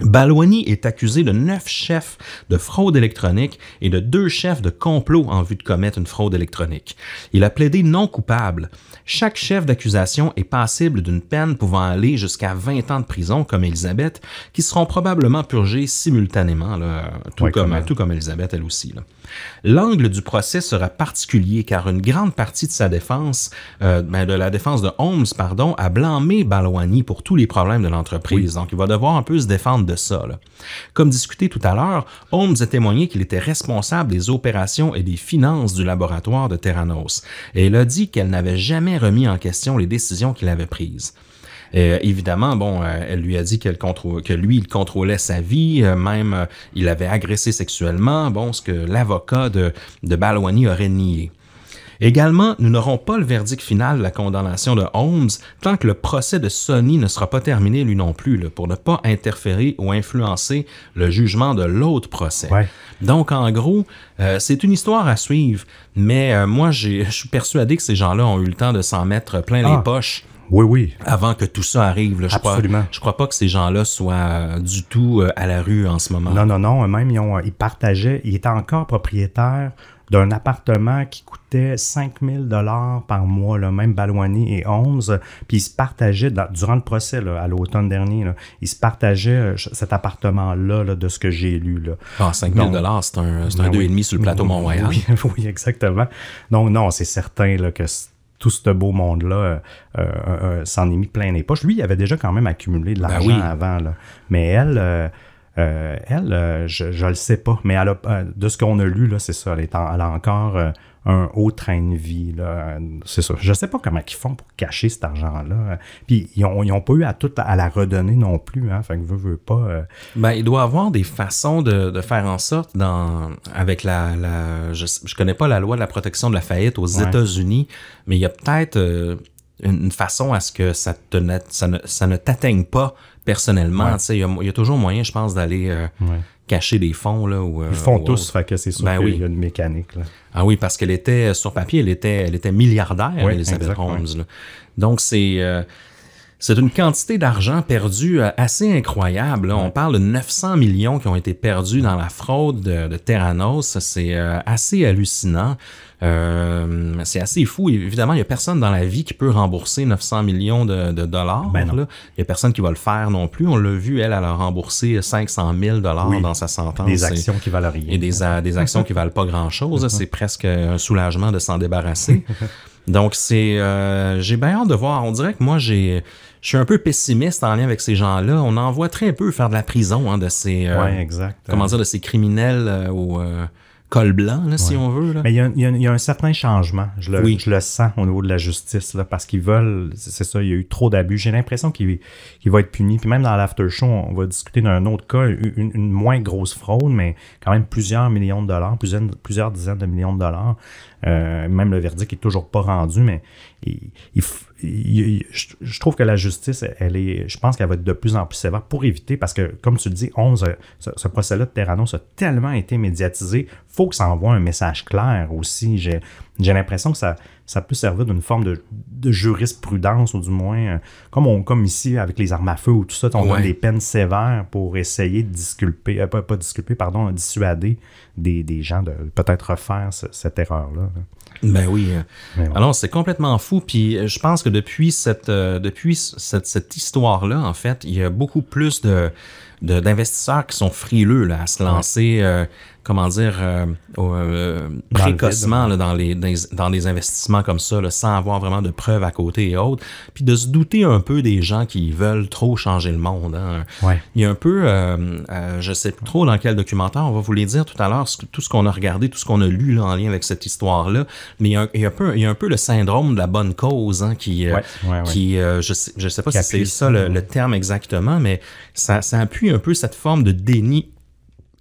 Balwani est accusé de 9 chefs de fraude électronique et de 2 chefs de complot en vue de commettre une fraude électronique. Il a plaidé non coupable. Chaque chef d'accusation est passible d'une peine pouvant aller jusqu'à 20 ans de prison, comme Elisabeth, qui seront probablement purgés simultanément, là, tout comme Elisabeth, elle aussi. Là. L'angle du procès sera particulier car une grande partie de sa défense, de la défense de Holmes, a blâmé Balwani pour tous les problèmes de l'entreprise. Donc, il va devoir un peu se défendre de ça. Là. Comme discuté tout à l'heure, Holmes a témoigné qu'il était responsable des opérations et des finances du laboratoire de Theranos. Et il a dit qu'elle n'avait jamais remis en question les décisions qu'il avait prises. Évidemment, elle lui a dit que lui, il contrôlait sa vie, même il avait agressé sexuellement, ce que l'avocat de Balwani aurait nié. Également, nous n'aurons pas le verdict final de la condamnation de Holmes tant que le procès de Sony ne sera pas terminé lui non plus, là, pour ne pas interférer ou influencer le jugement de l'autre procès. Donc, en gros, c'est une histoire à suivre, mais moi, je suis persuadé que ces gens-là ont eu le temps de s'en mettre plein les poches. Oui. Avant que tout ça arrive. Là. Je crois pas que ces gens-là soient du tout à la rue en ce moment. Non. Même, ils partageaient, ils étaient encore propriétaires d'un appartement qui coûtait 5 000 $ par mois, là, même Balwani et Holmes, puis ils se partageaient, durant le procès, là, à l'automne dernier, là, ils se partageaient cet appartement-là, là, de ce que j'ai lu. Là. 5 000 $, c'est un 2,5 sur le plateau Mont-Royal. Oui, exactement. Donc non, c'est certain là, que tout ce beau monde-là s'en est mis plein les poches. Lui, il avait déjà quand même accumulé de l'argent avant, là. Mais elle, je le sais pas, mais elle a, de ce qu'on a lu, là, c'est ça, elle a encore un haut train de vie, là, c'est ça. Je sais pas comment ils font pour cacher cet argent-là. Puis ils ont pas eu à la redonner non plus, hein, fait que veut pas... il doit y avoir des façons de faire en sorte, avec je connais pas la loi de la protection de la faillite aux États-Unis, mais il y a peut-être une façon à ce que ça ne t'atteigne pas personnellement. Il y a toujours moyen, je pense, d'aller cacher des fonds. Là, Ils font tous, fait que c'est sûr Ben qu'il oui. y a une mécanique. Là. Ah oui, parce qu'elle était, sur papier, elle était milliardaire, Oui, Elizabeth exact, Holmes. oui. Là. Donc, c'est une quantité d'argent perdu assez incroyable. Là. On parle de 900 millions qui ont été perdus dans la fraude de Theranos. C'est assez hallucinant. C'est assez fou. Évidemment, il n'y a personne dans la vie qui peut rembourser 900 millions de dollars. Ben non. Là. Il n'y a personne qui va le faire non plus. On l'a vu, elle a remboursé 500 000 Oui. dans sa sentence. Des actions qui valent rien. Et des actions qui valent pas grand-chose. C'est presque un soulagement de s'en débarrasser. Donc, j'ai bien hâte de voir. On dirait que moi, je suis un peu pessimiste en lien avec ces gens-là. On en voit très peu faire de la prison de ces, exact. de ces criminels au col blanc, là, si on veut. Là. Mais il y a un certain changement. Je le sens au niveau de la justice, là, parce qu'ils veulent, c'est ça, il y a eu trop d'abus. J'ai l'impression qu'il va être puni. Puis même dans l'after show, on va discuter d'un autre cas, une moins grosse fraude, mais quand même plusieurs millions de dollars, plusieurs dizaines de millions de dollars. Même le verdict est toujours pas rendu, mais je trouve que la justice, je pense qu'elle va être de plus en plus sévère pour éviter, parce que, comme tu le dis, ce procès-là de Theranos a tellement été médiatisé, faut que ça envoie un message clair aussi. J'ai l'impression que ça peut servir d'une forme de jurisprudence, ou du moins, comme ici avec les armes à feu ou tout ça, on donne des peines sévères pour essayer de dissuader des gens de peut-être refaire cette erreur-là. Ben oui. Ouais. Alors, c'est complètement fou. Puis je pense que depuis cette histoire-là, en fait, il y a beaucoup plus d'investisseurs qui sont frileux là, à se lancer, précocement là, dans des investissements comme ça, là, sans avoir vraiment de preuves à côté et autres. Puis de se douter un peu des gens qui veulent trop changer le monde. Hein. Ouais. Il y a un peu, je sais plus trop dans quel documentaire, on va vous les dire tout à l'heure, tout ce qu'on a regardé, tout ce qu'on a lu là, en lien avec cette histoire-là. Mais il y a un peu le syndrome de la bonne cause hein, qui je sais pas si c'est ça le terme exactement, mais ça appuie un peu cette forme de déni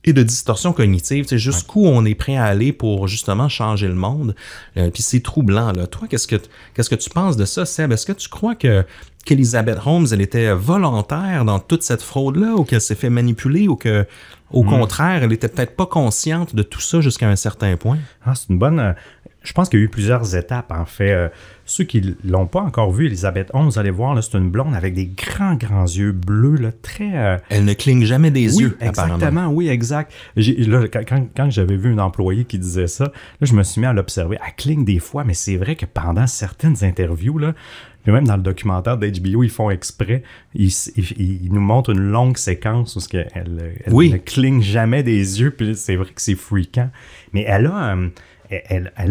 et de distorsion cognitive, c'est jusqu'où on est prêt à aller pour justement changer le monde. Puis c'est troublant là. Toi, qu'est-ce que tu penses de ça, Seb? Est-ce que tu crois qu'Elizabeth Holmes, elle était volontaire dans toute cette fraude-là, ou qu'elle s'est fait manipuler, ou que au contraire, elle était peut-être pas consciente de tout ça jusqu'à un certain point? C'est une bonne... Je pense qu'il y a eu plusieurs étapes, en fait. Ceux qui l'ont pas encore vu, Elizabeth Holmes, vous allez voir, là, c'est une blonde avec des grands yeux bleus, là, très... Elle ne cligne jamais des yeux, exactement, apparemment. Oui, exact. Là, quand j'avais vu une employée qui disait ça, là, je me suis mis à l'observer. Elle cligne des fois, mais c'est vrai que pendant certaines interviews, là, puis même dans le documentaire d'HBO, ils font exprès, ils nous montrent une longue séquence où elle ne cligne jamais des yeux, puis c'est vrai que c'est freakant. Mais elle a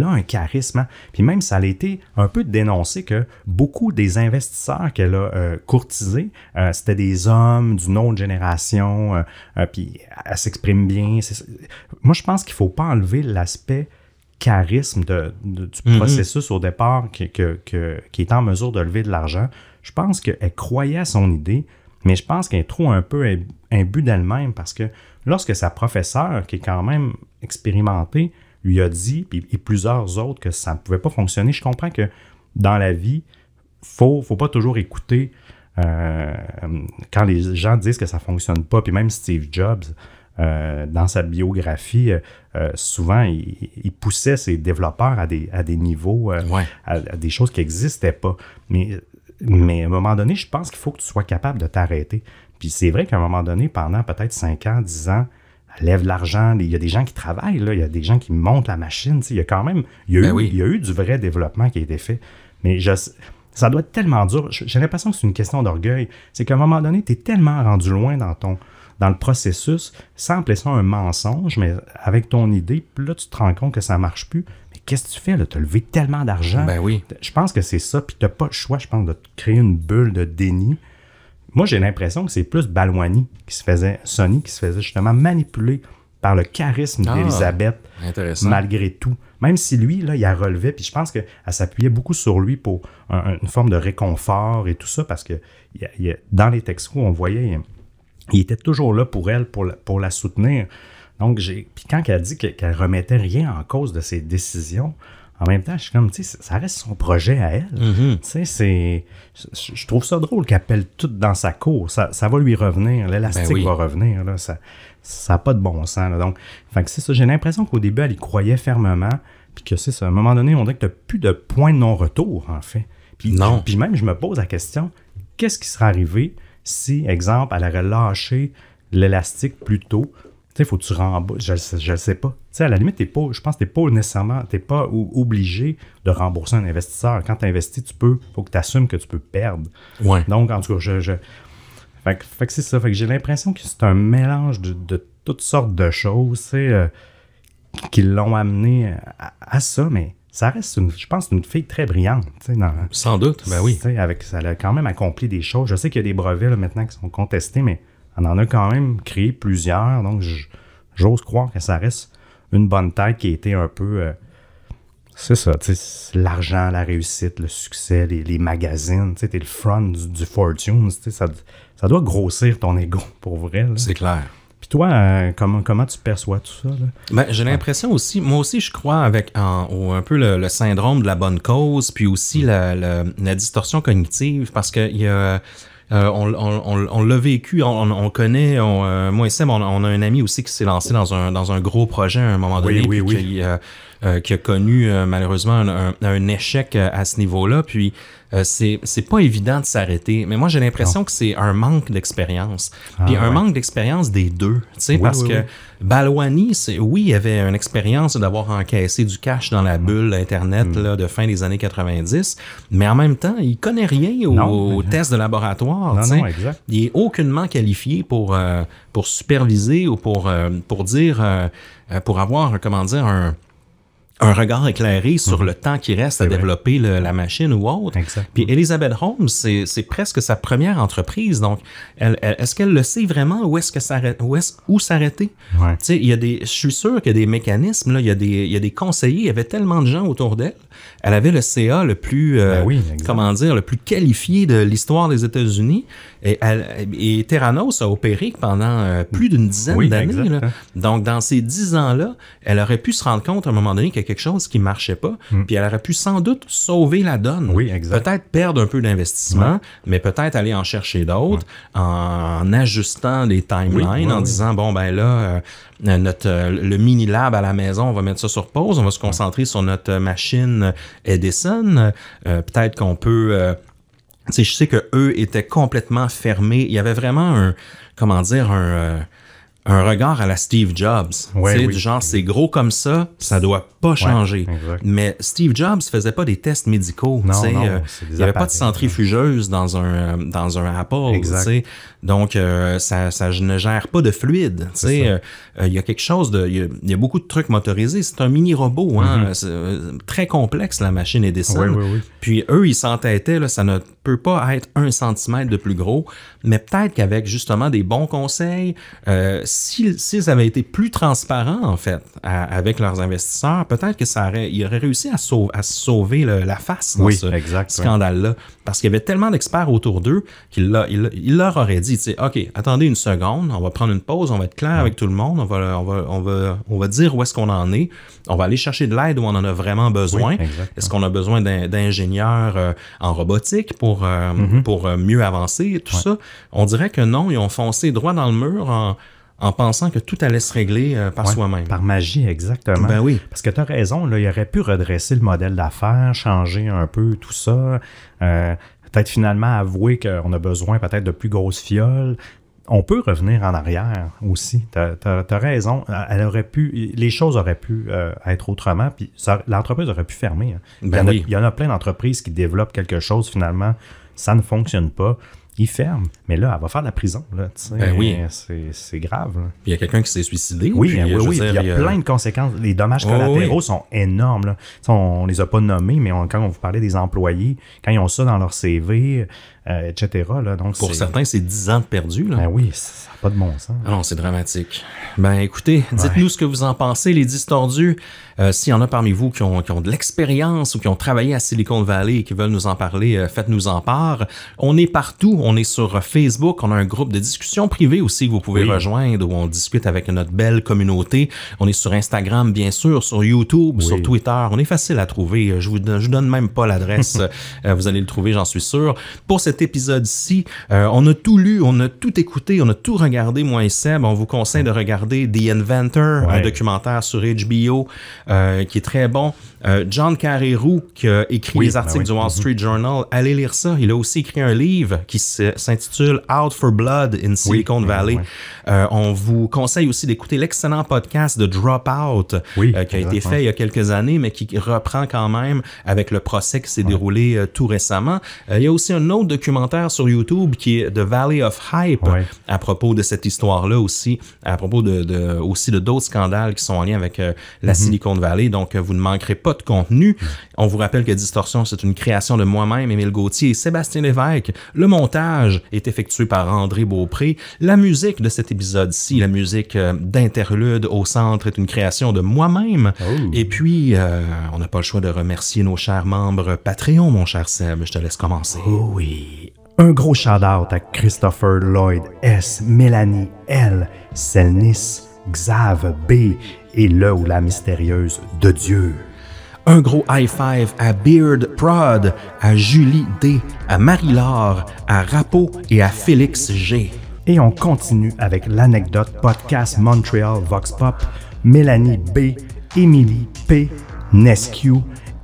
un charisme. Hein? Puis même, ça a été un peu dénoncé que beaucoup des investisseurs qu'elle a courtisés, c'était des hommes d'une autre génération, puis elle s'exprime bien. Moi, je pense qu'il ne faut pas enlever l'aspect charisme du processus au départ qui est en mesure de lever de l'argent. Je pense qu'elle croyait à son idée, mais je pense qu'elle est trop un peu imbue d'elle-même, parce que lorsque sa professeure, qui est quand même expérimentée, lui a dit, et plusieurs autres, que ça ne pouvait pas fonctionner. Je comprends que dans la vie, faut pas toujours écouter quand les gens disent que ça ne fonctionne pas. Puis même Steve Jobs, dans sa biographie, souvent, il poussait ses développeurs à des niveaux, à des choses qui n'existaient pas. Mais à un moment donné, je pense qu'il faut que tu sois capable de t'arrêter. Puis c'est vrai qu'à un moment donné, pendant peut-être 5 ans, 10 ans, elle lève de l'argent, il y a des gens qui travaillent, là, il y a des gens qui montent la machine, il y a quand même, il y a eu du vrai développement qui a été fait, mais ça doit être tellement dur. J'ai l'impression que c'est une question d'orgueil. C'est qu'à un moment donné, tu es tellement rendu loin dans le processus, sans appeler ça un mensonge, mais avec ton idée, puis là, tu te rends compte que ça marche plus. Mais qu'est-ce que tu fais, là? Tu as levé tellement d'argent. Ben oui. Je pense que c'est ça, puis tu n'as pas le choix, je pense, de te créer une bulle de déni. Moi, j'ai l'impression que c'est plus Balwani Sonny qui se faisait justement manipuler par le charisme d'Elizabeth, malgré tout. Même si lui, là, il a relevé, puis je pense qu'elle s'appuyait beaucoup sur lui pour une forme de réconfort et tout ça, parce que dans les textos, on voyait, il était toujours là pour elle, pour la soutenir. Donc, puis quand elle a dit qu'elle remettait rien en cause de ses décisions, en même temps, je suis comme, tu sais, ça reste son projet à elle. Tu sais, je trouve ça drôle qu'elle pèle tout dans sa cour. Ça va lui revenir. L'élastique va revenir. Là, ça n'a pas de bon sens. Là. Donc, fait que c'est ça. J'ai l'impression qu'au début, elle y croyait fermement. Puis que c'est ça. À un moment donné, on dirait que tu n'as plus de point de non-retour, en fait. Puis même, je me pose la question, qu'est-ce qui serait arrivé si, exemple, elle aurait lâché l'élastique plus tôt? Tu sais, faut que tu rembourses. Je ne sais pas. Tu sais, à la limite, je pense que tu n'es pas obligé de rembourser un investisseur. Quand tu investis, faut que tu assumes que tu peux perdre. Ouais. Donc, en tout cas, Fait que c'est ça. Fait que j'ai l'impression que c'est un mélange de toutes sortes de choses, tu sais, qui l'ont amené à ça, mais ça reste, je pense, une fille très brillante. Sans doute, ben oui. Elle a quand même accompli des choses. Je sais qu'il y a des brevets là, maintenant qui sont contestés, mais elle en a quand même créé plusieurs. Donc, j'ose croire que ça reste une bonne tête qui a été un peu... c'est ça, tu sais, l'argent, la réussite, le succès, les magazines, tu sais, t'es le front du Fortune, tu sais, ça doit grossir ton ego, pour vrai. Là. C'est clair. Puis toi, comment tu perçois tout ça? Là? Ben, j'ai l'impression aussi, moi aussi je crois avec un peu le syndrome de la bonne cause, puis aussi la distorsion cognitive, parce que il y a... on l'a vécu, on connaît, moi et Seb, on a un ami aussi qui s'est lancé dans un gros projet à un moment donné, qui a connu malheureusement un échec à ce niveau-là, puis c'est pas évident de s'arrêter, mais moi j'ai l'impression que c'est un manque d'expérience, puis un manque d'expérience des deux, tu sais, parce que Balwani, il y avait une expérience d'avoir encaissé du cash dans la bulle Internet là, de fin des années 90, mais en même temps, il connaît rien aux tests de laboratoire. Non, exact. Il est aucunement qualifié pour superviser ou pour dire, pour avoir, comment dire, un regard éclairé sur le temps qui reste à développer la machine ou autre. Exact. Puis Elizabeth Holmes, c'est presque sa première entreprise. Donc, est-ce qu'elle le sait vraiment où s'arrêter? Ouais. Tu sais, je suis sûr qu'il y a des mécanismes, là, il y a des conseillers, il y avait tellement de gens autour d'elle. Elle avait le CA le plus, le plus qualifié de l'histoire des États-Unis. Et Theranos a opéré pendant plus d'une dizaine d'années. Là. Donc, dans ces 10 ans-là, elle aurait pu se rendre compte à un moment donné qu'il y a quelque chose qui ne marchait pas, puis elle aurait pu sans doute sauver la donne. Oui, exact. Peut-être perdre un peu d'investissement, mais peut-être aller en chercher d'autres en ajustant les timelines, en disant, bon, ben là, le mini-lab à la maison, on va mettre ça sur pause, on va se concentrer sur notre machine Edison. Peut-être qu'on peut... tu sais, je sais qu'eux étaient complètement fermés. Il y avait vraiment un regard à la Steve Jobs. Du genre, c'est gros comme ça doit pas changer. Mais Steve Jobs faisait pas des tests médicaux. Il n'y avait pas de centrifugeuse dans un Apple. Donc, ça ne gère pas de fluide. Il y a quelque chose il y a beaucoup de trucs motorisés. C'est un mini-robot. C'est très complexe, la machine Edison. Puis eux, ils s'entêtaient, là, ça ne peut pas être 1 centimètre de plus gros. Mais peut-être qu'avec justement des bons conseils, s'ils avaient été plus transparents, en fait, avec leurs investisseurs, peut-être que ils auraient réussi à sauver la face dans ce scandale-là. Parce qu'il y avait tellement d'experts autour d'eux qu'il leur aurait dit, OK, attendez une seconde, on va prendre une pause, on va être clair avec tout le monde, on va dire où est-ce qu'on en est, on va aller chercher de l'aide où on en a vraiment besoin. Est-ce qu'on a besoin d'ingénieurs en robotique pour mieux avancer, tout ça? On dirait que non, ils ont foncé droit dans le mur en pensant que tout allait se régler par soi-même. Par magie, exactement. Ben oui. Parce que tu as raison, là, il aurait pu redresser le modèle d'affaires, changer un peu tout ça, peut-être finalement avouer qu'on a besoin peut-être de plus grosses fioles. On peut revenir en arrière aussi. T'as raison. Les choses auraient pu être autrement, puis l'entreprise aurait pu fermer. Il y en a plein d'entreprises qui développent quelque chose, finalement, ça ne fonctionne pas. Il ferme, mais là, elle va faire de la prison. Là, c'est grave. Là. Il y a quelqu'un qui s'est suicidé. Oui, il y a plein de conséquences. Les dommages collatéraux sont énormes. Là. On les a pas nommés, mais quand on vous parlait des employés, quand ils ont ça dans leur CV, etc. Là. Donc, Pour certains, c'est 10 ans de perdu. Là. Ben oui, ça n'a pas de bon sens. Ah non, c'est dramatique. Ben écoutez, dites-nous ce que vous en pensez, les distordus. S'il y en a parmi vous qui ont de l'expérience ou qui ont travaillé à Silicon Valley et qui veulent nous en parler, faites-nous en part. On est partout. On est sur Facebook. On a un groupe de discussion privée aussi que vous pouvez rejoindre où on discute avec notre belle communauté. On est sur Instagram, bien sûr, sur YouTube, sur Twitter. On est facile à trouver. Je vous donne même pas l'adresse. Vous allez le trouver, j'en suis sûr. Pour cet épisode-ci, on a tout lu, on a tout écouté, on a tout regardé, moi et Seb. On vous conseille de regarder The Inventor, un documentaire sur HBO qui est très bon. John Carreyrou, qui a écrit les articles du Wall Street Journal, allez lire ça. Il a aussi écrit un livre qui s'intitule Out for Blood in Silicon Valley. On vous conseille aussi d'écouter l'excellent podcast de Dropout, qui a été fait il y a quelques années, mais qui reprend quand même avec le procès qui s'est déroulé tout récemment. Il y a aussi un autre documentaire sur YouTube qui est The Valley of Hype, à propos de cette histoire-là aussi, à propos aussi de d'autres scandales qui sont en lien avec la Silicon Valley. Donc, vous ne manquerez pas de contenu. On vous rappelle que Distorsion, c'est une création de moi-même, Émile Gauthier et Sébastien Lévesque. Le montage est effectué par André Beaupré. La musique de cet épisode-ci, la musique d'interlude au centre, est une création de moi-même. Et puis, on n'a pas le choix de remercier nos chers membres Patreon, mon cher Seb. Je te laisse commencer. Oui. Un gros shout-out à Christopher Lloyd S, Mélanie L, Selnis, Xav B et le ou la mystérieuse de Dieu. Un gros high five à Beard Prod, à Julie D, à Marie-Laure, à Rapo et à Félix G. Et on continue avec l'anecdote podcast Montreal Vox Pop, Mélanie B, Émilie P, Nescu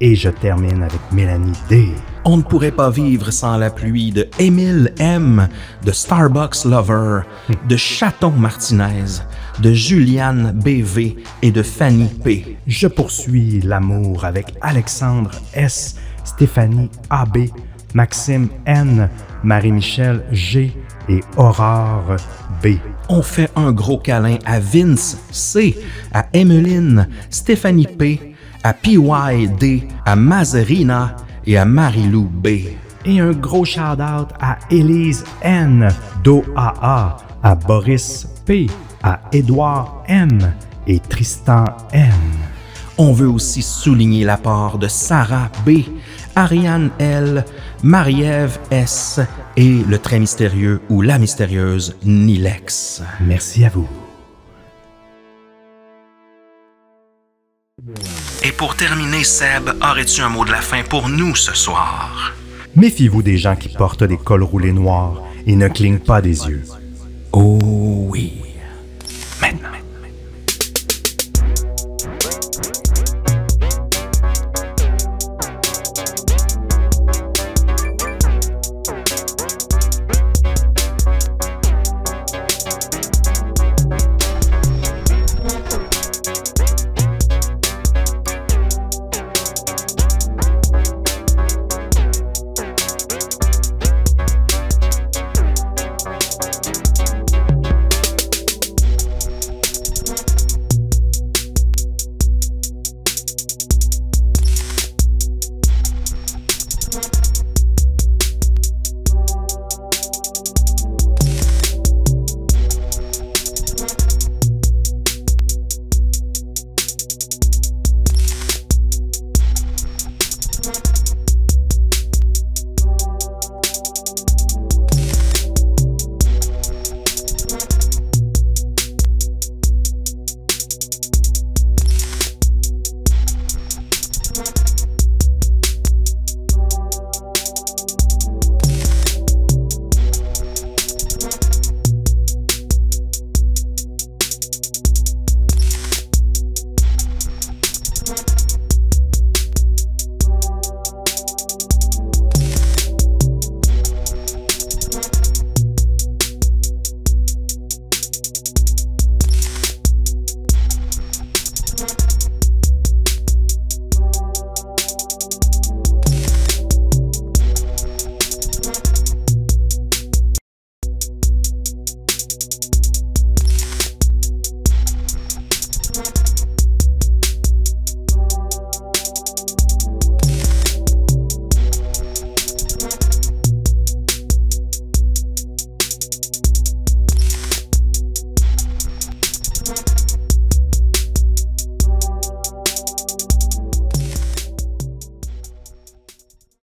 et je termine avec Mélanie D. On ne pourrait pas vivre sans la pluie de Émile M, de Starbucks Lover, de Chaton Martinez, de Juliane BV et de Fanny P. Je poursuis l'amour avec Alexandre S, Stéphanie AB, Maxime N, Marie-Michel G et Aurore B. On fait un gros câlin à Vince C, à Emmeline, Stéphanie P, à PYD, à Mazerina et à Marilou B. Et un gros shout-out à Élise N, DoAA, à Boris P, à Édouard M et Tristan N. On veut aussi souligner l'apport de Sarah B, Ariane L, Marie-Ève S et le très mystérieux ou la mystérieuse Nilex. Merci à vous. Et pour terminer, Seb, aurais-tu un mot de la fin pour nous ce soir? Méfiez-vous des gens qui portent des cols roulés noirs et ne clignent pas des yeux. Oh!